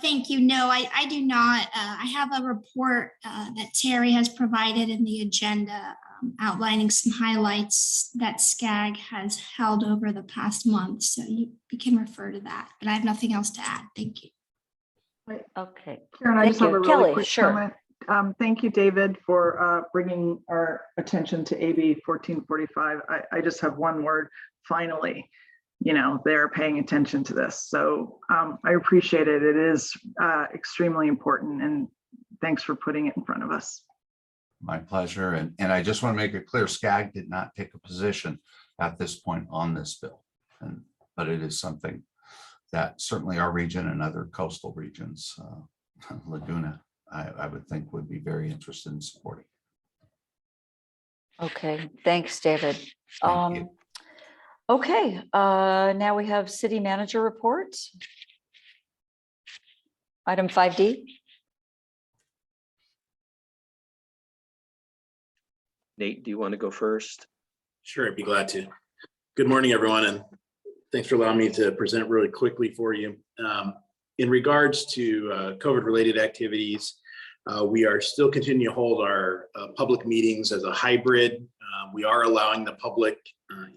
Thank you. No, I do not. I have a report that Terry has provided in the agenda outlining some highlights that SCAG has held over the past month. So you can refer to that, but I have nothing else to add. Thank you. Okay. Karen, I just have a really Kelly, quick sure. comment. Thank you, David, for bringing our attention to AB 1445. I just have one word, finally. You know, they're paying attention to this. So I appreciate it. It is extremely important, and thanks for putting it in front of us. My pleasure. And I just want to make it clear, SCAG did not take a position at this point on this bill. But it is something that certainly our region and other coastal regions, Laguna, I would think would be very interested in supporting. Okay, thanks, David. Thank you. Okay, now we have city manager reports. Item 5D. Nate, do you want to go first? Sure, I'd be glad to. Good morning, everyone, and thanks for allowing me to present really quickly for you. In regards to COVID-related activities, we are still continuing to hold our public meetings as a hybrid. We are allowing the public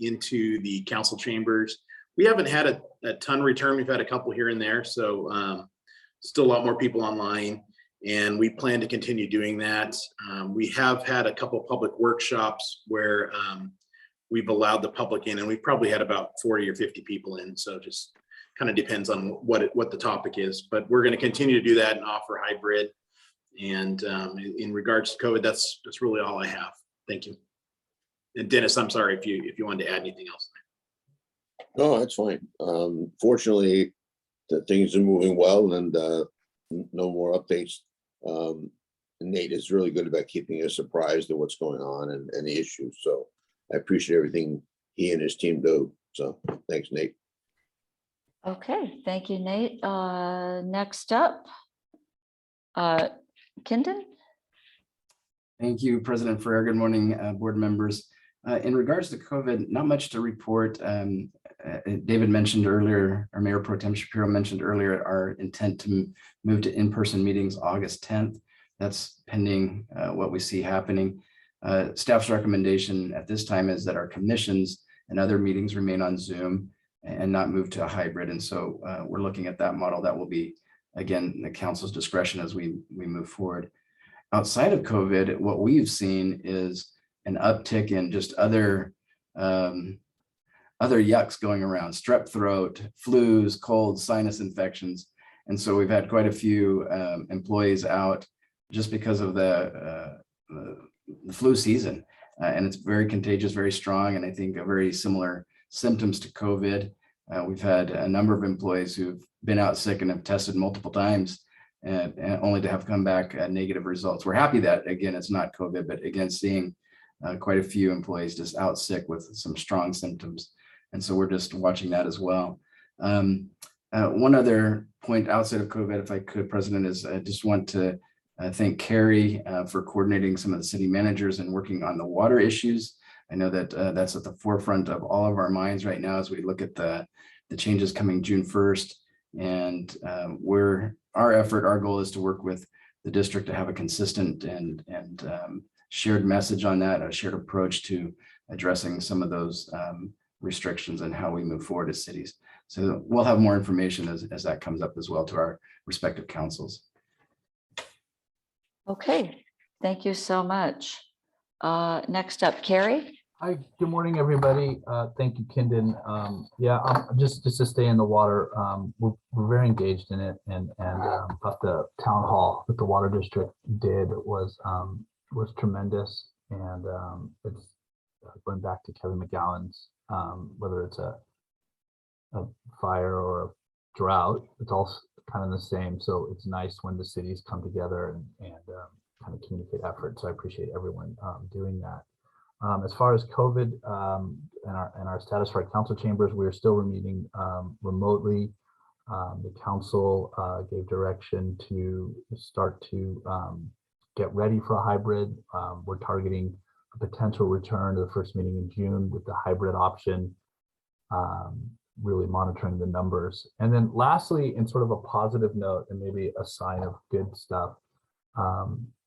into the council chambers. We haven't had a ton return. We've had a couple here and there, so still a lot more people online, and we plan to continue doing that. We have had a couple public workshops where we've allowed the public in, and we've probably had about 40 or 50 people in, so just kind of depends on what the topic is. But we're going to continue to do that and offer hybrid. And in regards to COVID, that's really all I have. Thank you. And Dennis, I'm sorry if you wanted to add anything else. No, that's fine. Fortunately, things are moving well, and no more updates. Nate is really good about keeping us apprised of what's going on and the issues. So I appreciate everything he and his team do. So thanks, Nate. Okay, thank you, Nate. Next up, Kindon. Thank you, President Ferrer. Good morning, board members. In regards to COVID, not much to report. David mentioned earlier, or Mayor Pro Tem Shapiro mentioned earlier, our intent to move to in-person meetings August 10th. That's pending what we see happening. Staff's recommendation at this time is that our commissions and other meetings remain on Zoom and not move to a hybrid. And so we're looking at that model. That will be, again, the council's discretion as we move forward. Outside of COVID, what we've seen is an uptick in just other yucks going around: strep throat, flus, colds, sinus infections. And so we've had quite a few employees out just because of the flu season. And it's very contagious, very strong, and I think a very similar symptoms to COVID. We've had a number of employees who've been out sick and have tested multiple times and only to have come back negative results. We're happy that, again, it's not COVID, but again, seeing quite a few employees just out sick with some strong symptoms. And so we're just watching that as well. One other point outside of COVID, if I could, President, is I just want to thank Carrie for coordinating some of the city managers and working on the water issues. I know that that's at the forefront of all of our minds right now as we look at the changes coming June 1st. And our goal is to work with the district to have a consistent and shared message on that, a shared approach to addressing some of those restrictions and how we move forward as cities. So we'll have more information as that comes up as well to our respective councils. Okay, thank you so much. Next up, Carrie. Hi, good morning, everybody. Thank you, Kindon. Just to stay in the water, we're very engaged in it, and thought the town hall that the water district did was tremendous, and it's going back to Kevin McGowan's, whether it's a fire or a drought, it's all kind of the same. So it's nice when the cities come together and kind of communicate effort. So I appreciate everyone doing that. As far as COVID and our status for our council chambers, we're still meeting remotely. The council gave direction to start to get ready for a hybrid. We're targeting a potential return to the first meeting in June with the hybrid option, really monitoring the numbers. And then lastly, in sort of a positive note and maybe a sign of good stuff,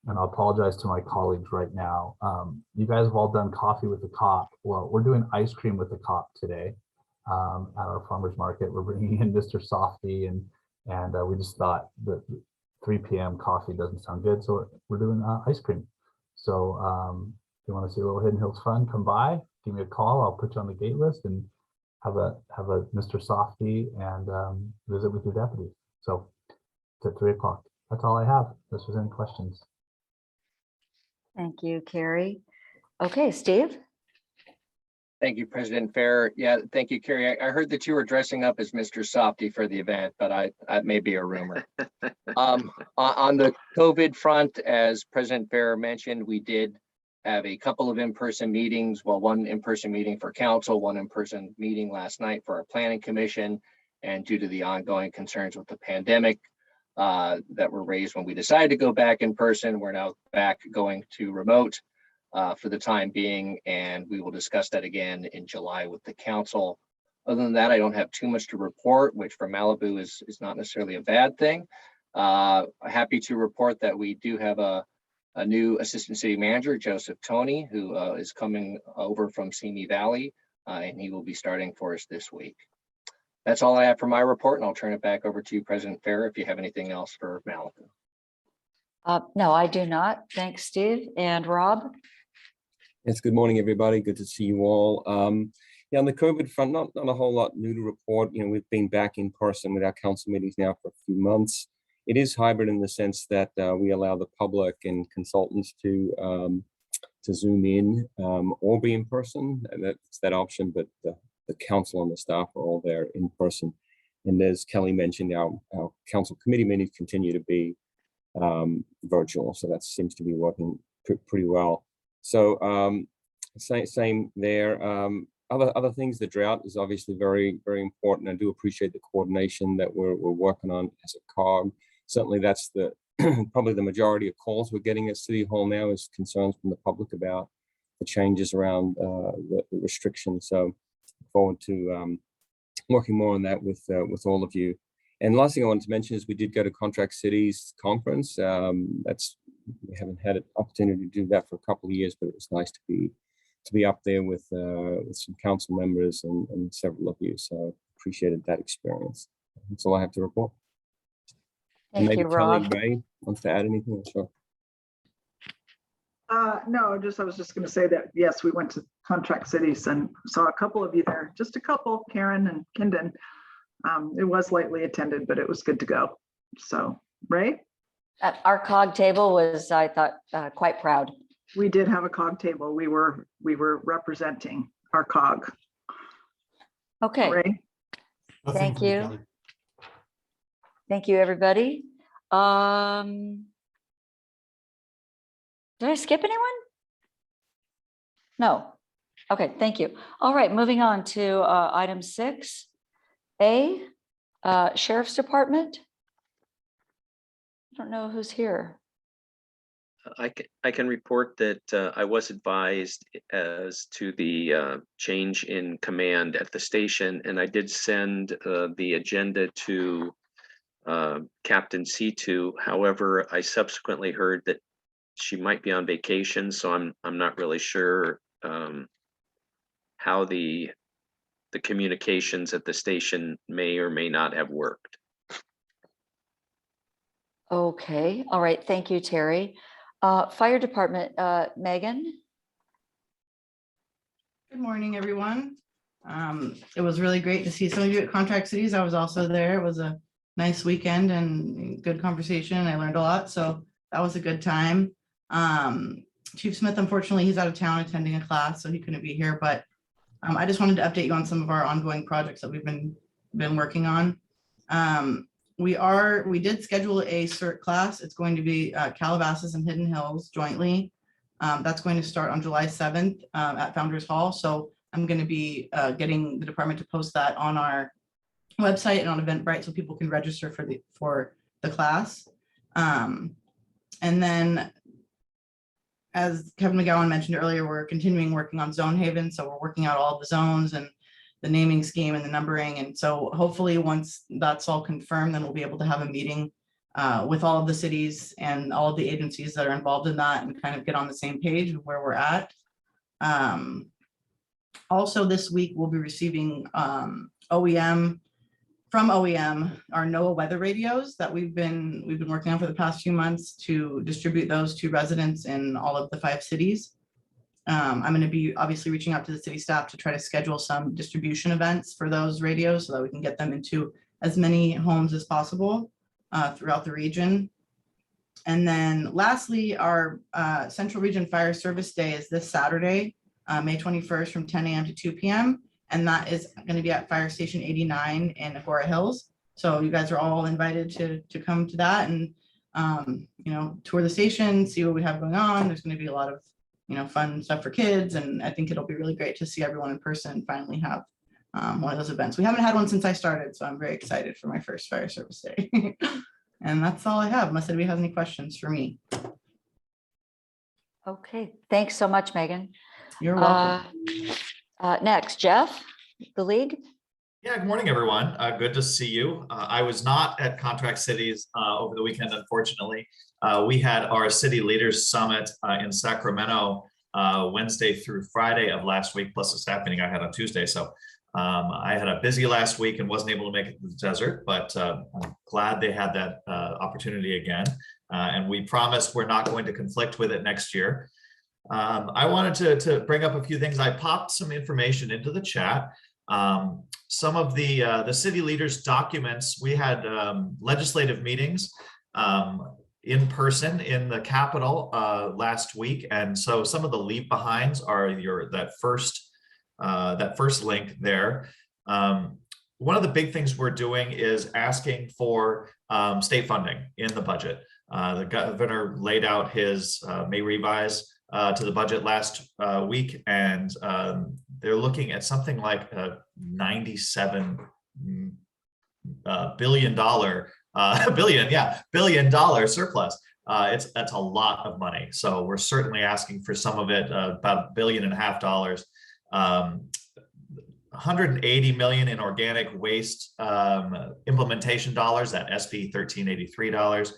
and I'll apologize to my colleagues right now. You guys have all done coffee with the COG. Well, we're doing ice cream with the COG today at our farmers market. We're bringing in Mr. Softy, and we just thought that 3 p.m. coffee doesn't sound good, so we're doing ice cream. So if you want to see a little Hidden Hills fun, come by, give me a call. I'll put you on the gate list and have a Mr. Softy and visit with your deputy. So it's at 3 o'clock. That's all I have. If there's any questions. Thank you, Carrie. Okay, Steve? Thank you, President Fair. Yeah, thank you, Carrie. I heard that you were dressing up as Mr. Softy for the event, but that may be a rumor. On the COVID front, as President Fair mentioned, we did have a couple of in-person meetings. Well, one in-person meeting for council, one in-person meeting last night for our planning commission. And due to the ongoing concerns with the pandemic that were raised when we decided to go back in person, we're now back going to remote for the time being, and we will discuss that again in July with the council. Other than that, I don't have too much to report, which for Malibu is not necessarily a bad thing. Happy to report that we do have a new assistant city manager, Joseph Tony, who is coming over from Simi Valley, and he will be starting for us this week. That's all I have for my report, and I'll turn it back over to you, President Fair, if you have anything else for Malibu. No, I do not. Thanks, Steve. And Rob? Yes, good morning, everybody. Good to see you all. Yeah, on the COVID front, not a whole lot new to report. You know, we've been back in person with our council meetings now for a few months. It is hybrid in the sense that we allow the public and consultants to Zoom in or be in person. That's that option, but the council and the staff are all there in person. And as Kelly mentioned, our council committee meetings continue to be virtual, so that seems to be working pretty well. So same there. Other things, the drought is obviously very important. I do appreciate the coordination that we're working on as a COG. Certainly that's the probably the majority of calls we're getting at City Hall now is concerns from the public about the changes around the restrictions. So look forward to working more on that with all of you. And last thing I wanted to mention is we did go to Contract Cities conference. We haven't had an opportunity to do that for a couple of years, but it was nice to be up there with some council members and several of you. So appreciated that experience. That's all I have to report. Thank you, Rob. Ray wants to add anything? Sure. No, I was just going to say that, yes, we went to Contract Cities and saw a couple of you there, just a couple, Karen and Kindon. It was lightly attended, but it was good to go. So, Ray? Our COG table was, I thought, quite proud. We did have a COG table. We were representing our COG. Okay. Ray? Thank you. Thank you, everybody. Did I skip anyone? No. Okay, thank you. All right, moving on to item 6A, Sheriff's Department. I don't know who's here. I can report that I was advised as to the change in command at the station, and I did send the agenda to Captain C2. However, I subsequently heard that she might be on vacation, so I'm not really sure how the communications at the station may or may not have worked. Okay, all right, thank you, Terry. Fire Department, Megan. Good morning, everyone. It was really great to see some of you at Contract Cities. I was also there. It was a nice weekend and good conversation. I learned a lot, so that was a good time. Chief Smith, unfortunately, he's out of town attending a class, so he couldn't be here, but I just wanted to update you on some of our ongoing projects that we've been working on. We did schedule a CERT class. It's going to be Calabasas and Hidden Hills jointly. That's going to start on July 7th at Founders Hall. So I'm going to be getting the department to post that on our website and on Eventbrite so people can register for the class. And then, as Kevin McGowan mentioned earlier, we're continuing working on Zone Haven. So we're working out all the zones and the naming scheme and the numbering. And so hopefully once that's all confirmed, then we'll be able to have a meeting with all of the cities and all of the agencies that are involved in that and kind of get on the same page of where we're at. Also this week, we'll be receiving from OEM, our NOAA weather radios that we've been working on for the past few months to distribute those to residents in all of the 5 cities. I'm going to be obviously reaching out to the city staff to try to schedule some distribution events for those radios so that we can get them into as many homes as possible throughout the region. And then lastly, our Central Region Fire Service Day is this Saturday, May 21st from 10 a.m. to 2 p.m. And that is going to be at Fire Station 89 in Agoura Hills. So you guys are all invited to come to that and, you know, tour the station, see what we have going on. There's going to be a lot of, you know, fun stuff for kids. And I think it'll be really great to see everyone in person and finally have one of those events. We haven't had one since I started, so I'm very excited for my first Fire Service Day. And that's all I have, unless anybody has any questions for me. Okay, thanks so much, Megan. You're welcome. Next, Jeff, the league. Yeah, good morning, everyone. Good to see you. I was not at Contract Cities over the weekend, unfortunately. We had our City Leaders Summit in Sacramento Wednesday through Friday of last week, plus the staff meeting I had on Tuesday. So I had a busy last week and wasn't able to make it to the desert, but I'm glad they had that opportunity again. And we promised we're not going to conflict with it next year. I wanted to bring up a few things. I popped some information into the chat. Some of the city leaders' documents, we had legislative meetings in person in the Capitol last week. And so some of the leave behinds are that first link there. One of the big things we're doing is asking for state funding in the budget. The governor laid out his May revise to the budget last week, and they're looking at something like a $97 billion surplus. That's a lot of money. So we're certainly asking for some of it, about $1.5 billion. 180 million in organic waste implementation dollars, that SB 1383 dollars.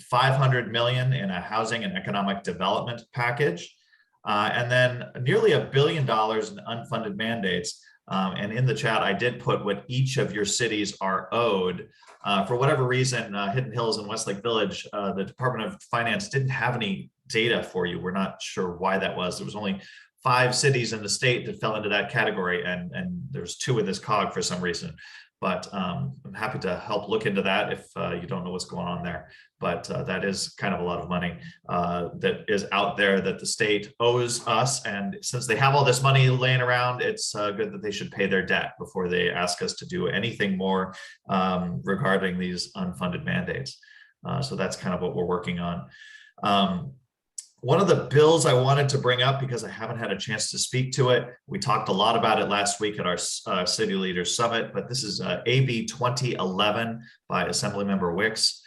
500 million in a housing and economic development package, and then nearly $1 billion in unfunded mandates. And in the chat, I did put what each of your cities are owed. For whatever reason, Hidden Hills and Westlake Village, the Department of Finance didn't have any data for you. We're not sure why that was. There was only 5 cities in the state that fell into that category, and there's 2 in this COG for some reason. But I'm happy to help look into that if you don't know what's going on there. But that is kind of a lot of money that is out there that the state owes us. And since they have all this money laying around, it's good that they should pay their debt before they ask us to do anything more regarding these unfunded mandates. So that's kind of what we're working on. One of the bills I wanted to bring up, because I haven't had a chance to speak to it, we talked a lot about it last week at our City Leaders Summit, but this is AB 2011 by Assemblymember Wicks.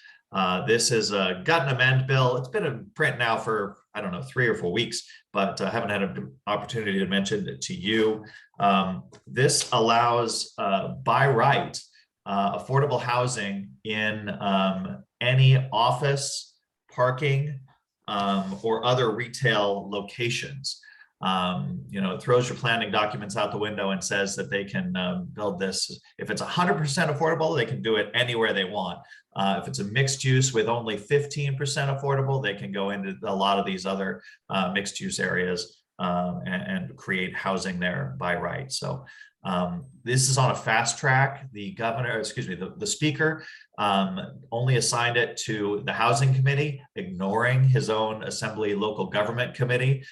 This is a gut and amend bill. It's been in print now for, I don't know, 3 or 4 weeks, but I haven't had an opportunity to mention it to you. This allows by right affordable housing in any office, parking, or other retail locations. It throws your planning documents out the window and says that they can build this. If it's 100% affordable, they can do it anywhere they want. If it's a mixed use with only 15% affordable, they can go into a lot of these other mixed use areas and create housing there by right. So this is on a fast track. The speaker only assigned it to the housing committee, ignoring his own assembly local government committee.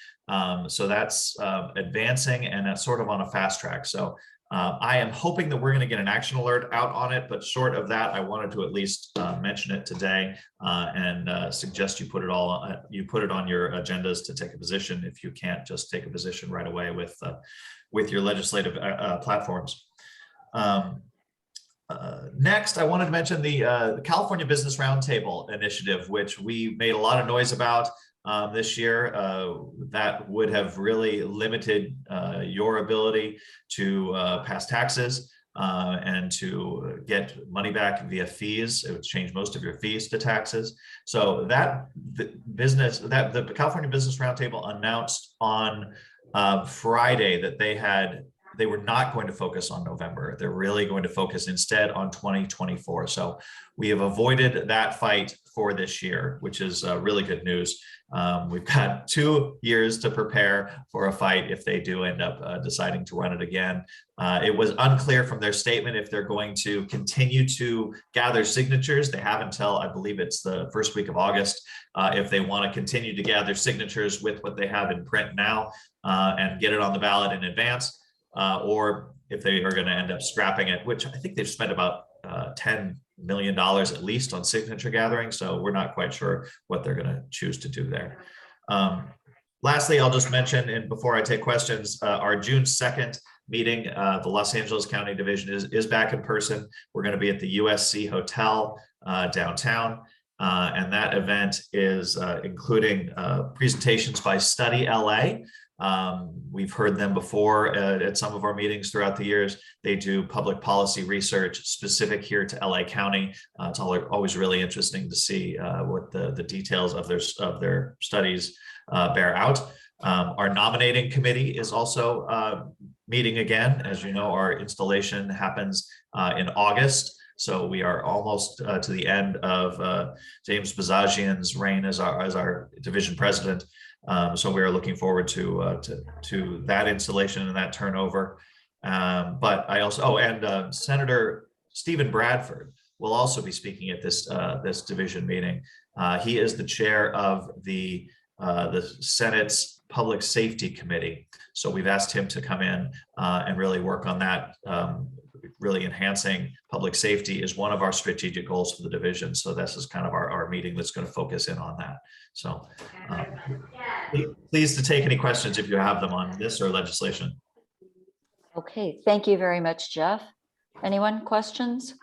So that's advancing, and that's sort of on a fast track. So I am hoping that we're going to get an action alert out on it, but short of that, I wanted to at least mention it today and suggest you put it on your agendas to take a position if you can't just take a position right away with your legislative platforms. Next, I wanted to mention the California Business Roundtable initiative, which we made a lot of noise about this year. That would have really limited your ability to pass taxes and to get money back via fees. It would change most of your fees to taxes. So the California Business Roundtable announced on Friday that they had they were not going to focus on November. They're really going to focus instead on 2024. So we have avoided that fight for this year, which is really good news. We've got 2 years to prepare for a fight if they do end up deciding to run it again. It was unclear from their statement if they're going to continue to gather signatures. They have until, I believe it's the first week of August, if they want to continue to gather signatures with what they have in print now and get it on the ballot in advance, or if they are going to end up scrapping it, which I think they've spent about $10 million at least on signature gathering. So we're not quite sure what they're going to choose to do there. Lastly, I'll just mention, and before I take questions, our June 2nd meeting, the Los Angeles County Division is back in person. We're going to be at the USC Hotel downtown. And that event is including presentations by Study LA. We've heard them before at some of our meetings throughout the years. They do public policy research specific here to LA County. It's always really interesting to see what the details of their studies bear out. Our nominating committee is also meeting again. As you know, our installation happens in August. So we are almost to the end of James Bazagian's reign as our division president. So we are looking forward to that installation and that turnover. But I also, Senator Stephen Bradford will also be speaking at this division meeting. He is the chair of the Senate's Public Safety Committee. So we've asked him to come in and really work on that. Really enhancing public safety is one of our strategic goals for the division. So this is kind of our meeting that's going to focus in on that. So pleased to take any questions if you have them on this or legislation. Okay, thank you very much, Jeff. Anyone questions?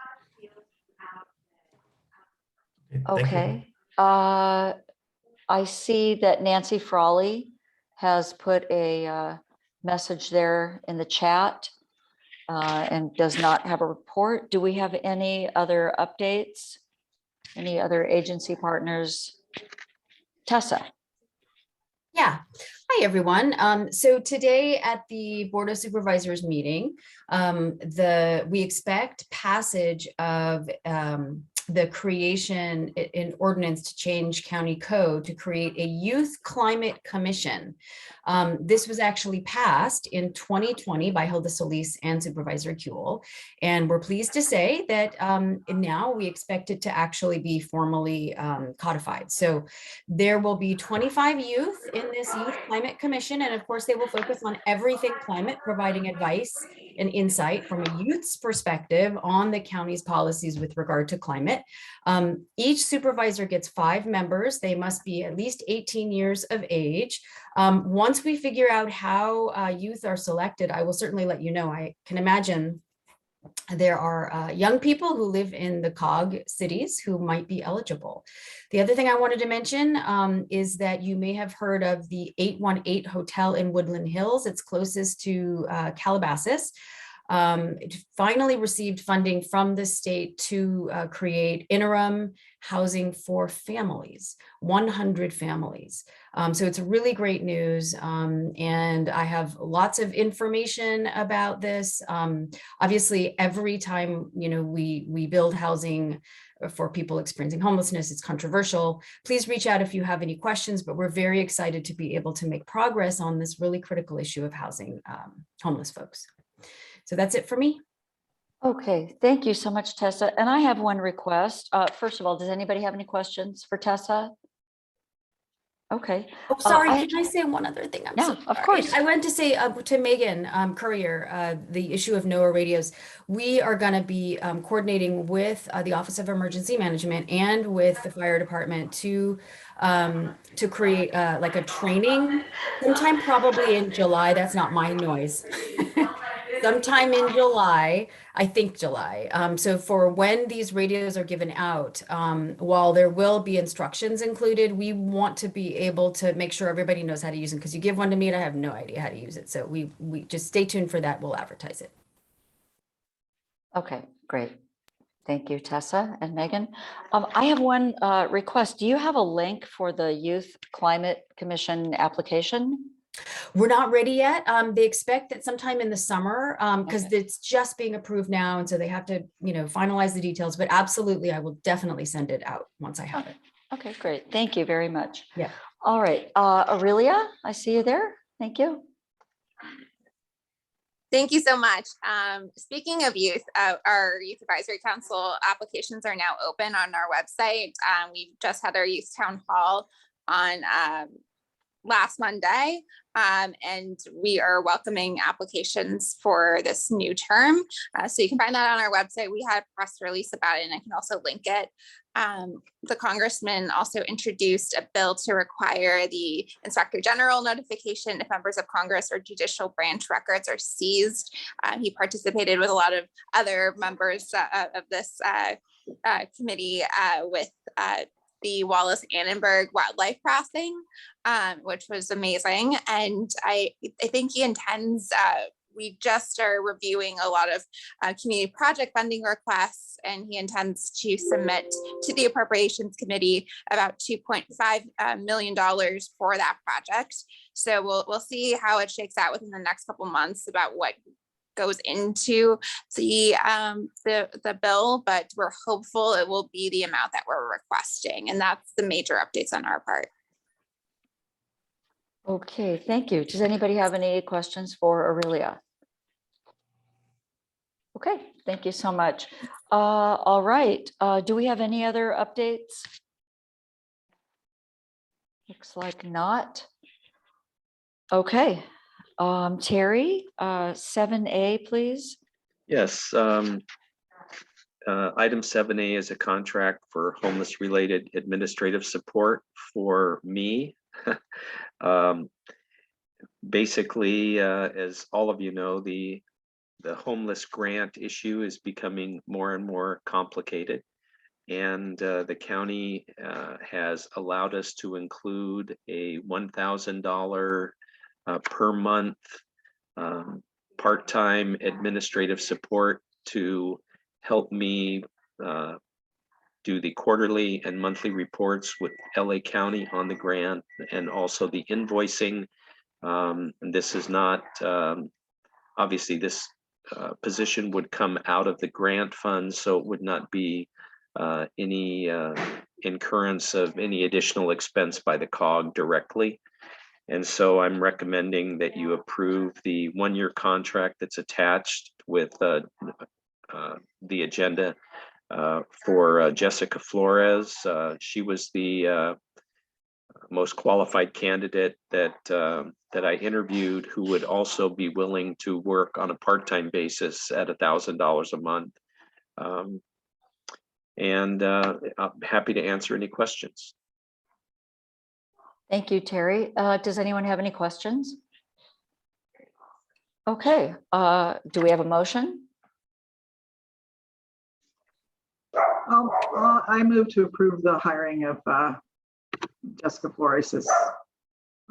Okay. I see that Nancy Frawley has put a message there in the chat and does not have a report. Do we have any other updates? Any other agency partners? Tessa. Yeah. Hi, everyone. So today at the Board of Supervisors meeting, we expect passage of the creation in ordinance to change county code to create a youth climate commission. This was actually passed in 2020 by Hilda Solis and Supervisor Kuehl. And we're pleased to say that now we expect it to actually be formally codified. So there will be 25 youth in this youth climate commission. And of course, they will focus on everything climate, providing advice and insight from a youth's perspective on the county's policies with regard to climate. Each supervisor gets 5 members. They must be at least 18 years of age. Once we figure out how youth are selected, I will certainly let you know. I can imagine there are young people who live in the COG cities who might be eligible. The other thing I wanted to mention is that you may have heard of the 818 Hotel in Woodland Hills. It's closest to Calabasas. It finally received funding from the state to create interim housing for families, 100 families. So it's really great news. And I have lots of information about this. Obviously, every time we build housing for people experiencing homelessness, it's controversial. Please reach out if you have any questions, but we're very excited to be able to make progress on this really critical issue of housing homeless folks. So that's it for me. Okay, thank you so much, Tessa. And I have one request. First of all, does anybody have any questions for Tessa? Okay. Oh, sorry, can I say one other thing? I'm so Yeah, of course. I went to say to Megan Courier, the issue of NOAA radios. We are going to be coordinating with the Office of Emergency Management and with the fire department to create like a training sometime probably in July. That's not my noise. Sometime in July, I think July. So for when these radios are given out, while there will be instructions included, we want to be able to make sure everybody knows how to use them, because you give one to me and I have no idea how to use it. So we just stay tuned for that. We'll advertise it. Okay, great. Thank you, Tessa and Megan. I have one request. Do you have a link for the Youth Climate Commission application? We're not ready yet. They expect that sometime in the summer, because it's just being approved now. And so they have to, finalize the details, but absolutely, I will definitely send it out once I have it. Okay, great. Thank you very much. Yeah. All right, Aurelia, I see you there. Thank you. Thank you so much. Speaking of youth, our Youth Advisory Council applications are now open on our website. We just had our youth town hall on last Monday, and we are welcoming applications for this new term. So you can find that on our website. We had a press release about it, and I can also link it. The congressman also introduced a bill to require the Inspector General notification if members of Congress or judicial branch records are seized. He participated with a lot of other members of this committee with the Wallace-Annenberg Wildlife Crossing, which was amazing. And I think he intends, we just are reviewing a lot of community project funding requests, and he intends to submit to the Appropriations Committee about $2.5 million for that project. So we'll see how it shakes out within the next couple months about what goes into the bill, but we're hopeful it will be the amount that we're requesting, and that's the major updates on our part. Okay, thank you. Does anybody have any questions for Aurelia? Okay, thank you so much. All right, do we have any other updates? Looks like not. Okay, Terry, 7A, please. Yes. Item 7A is a contract for homeless related administrative support for me. Basically, as all of you know, the homeless grant issue is becoming more and more complicated. And the county has allowed us to include a $1,000 per month part-time administrative support to help me do the quarterly and monthly reports with LA County on the grant, and also the invoicing. And this is not, obviously this position would come out of the grant fund, so it would not be any incurrence of any additional expense by the COG directly. And so I'm recommending that you approve the one-year contract that's attached with the agenda for Jessica Flores. She was the most qualified candidate that I interviewed, who would also be willing to work on a part-time basis at $1,000 a month. And I'm happy to answer any questions. Thank you, Terry. Does anyone have any questions? Okay, do we have a motion? I move to approve the hiring of Jessica Flores as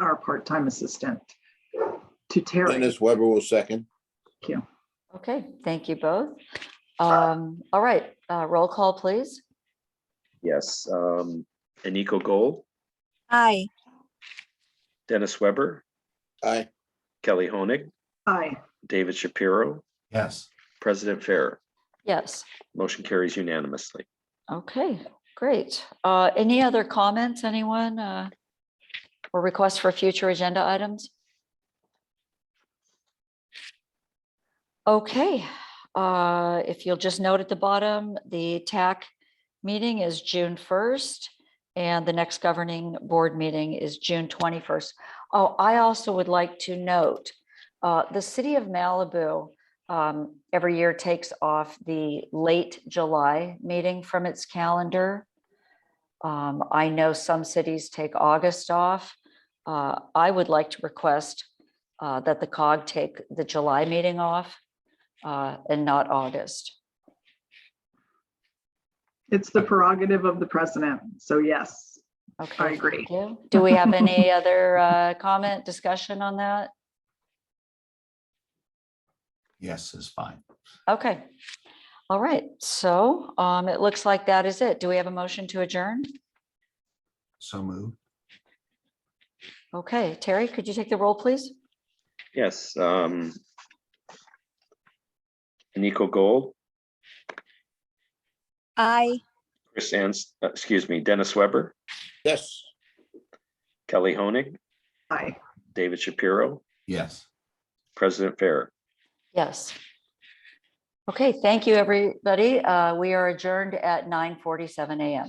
our part-time assistant to Terry. Dennis Weber will second. Thank you. Okay, thank you both. All right, roll call, please. Yes, Eniko Gold, Aye. Dennis Weber, Aye. Kelly Honig, Aye. David Shapiro, Yes. President Fair. Yes. Motion carries unanimously. Okay, great. Any other comments, anyone? Or requests for future agenda items? Okay, if you'll just note at the bottom, the TAC meeting is June 1st, and the next governing board meeting is June 21st. Oh, I also would like to note, the city of Malibu every year takes off the late July meeting from its calendar. I know some cities take August off. I would like to request that the COG take the July meeting off and not August. It's the prerogative of the president. So yes, okay, I agree. Do we have any other comment, discussion on that? Yes is fine. Okay. All right. So it looks like that is it. Do we have a motion to adjourn? So moved. Okay, Terry, could you take the roll, please? Yes. Eniko Gold, Aye. Dennis Weber, Yes. Kelly Honig, Aye. David Shapiro, Yes. President Fair. Yes. Okay, thank you, everybody. We are adjourned at 9:47 a.m.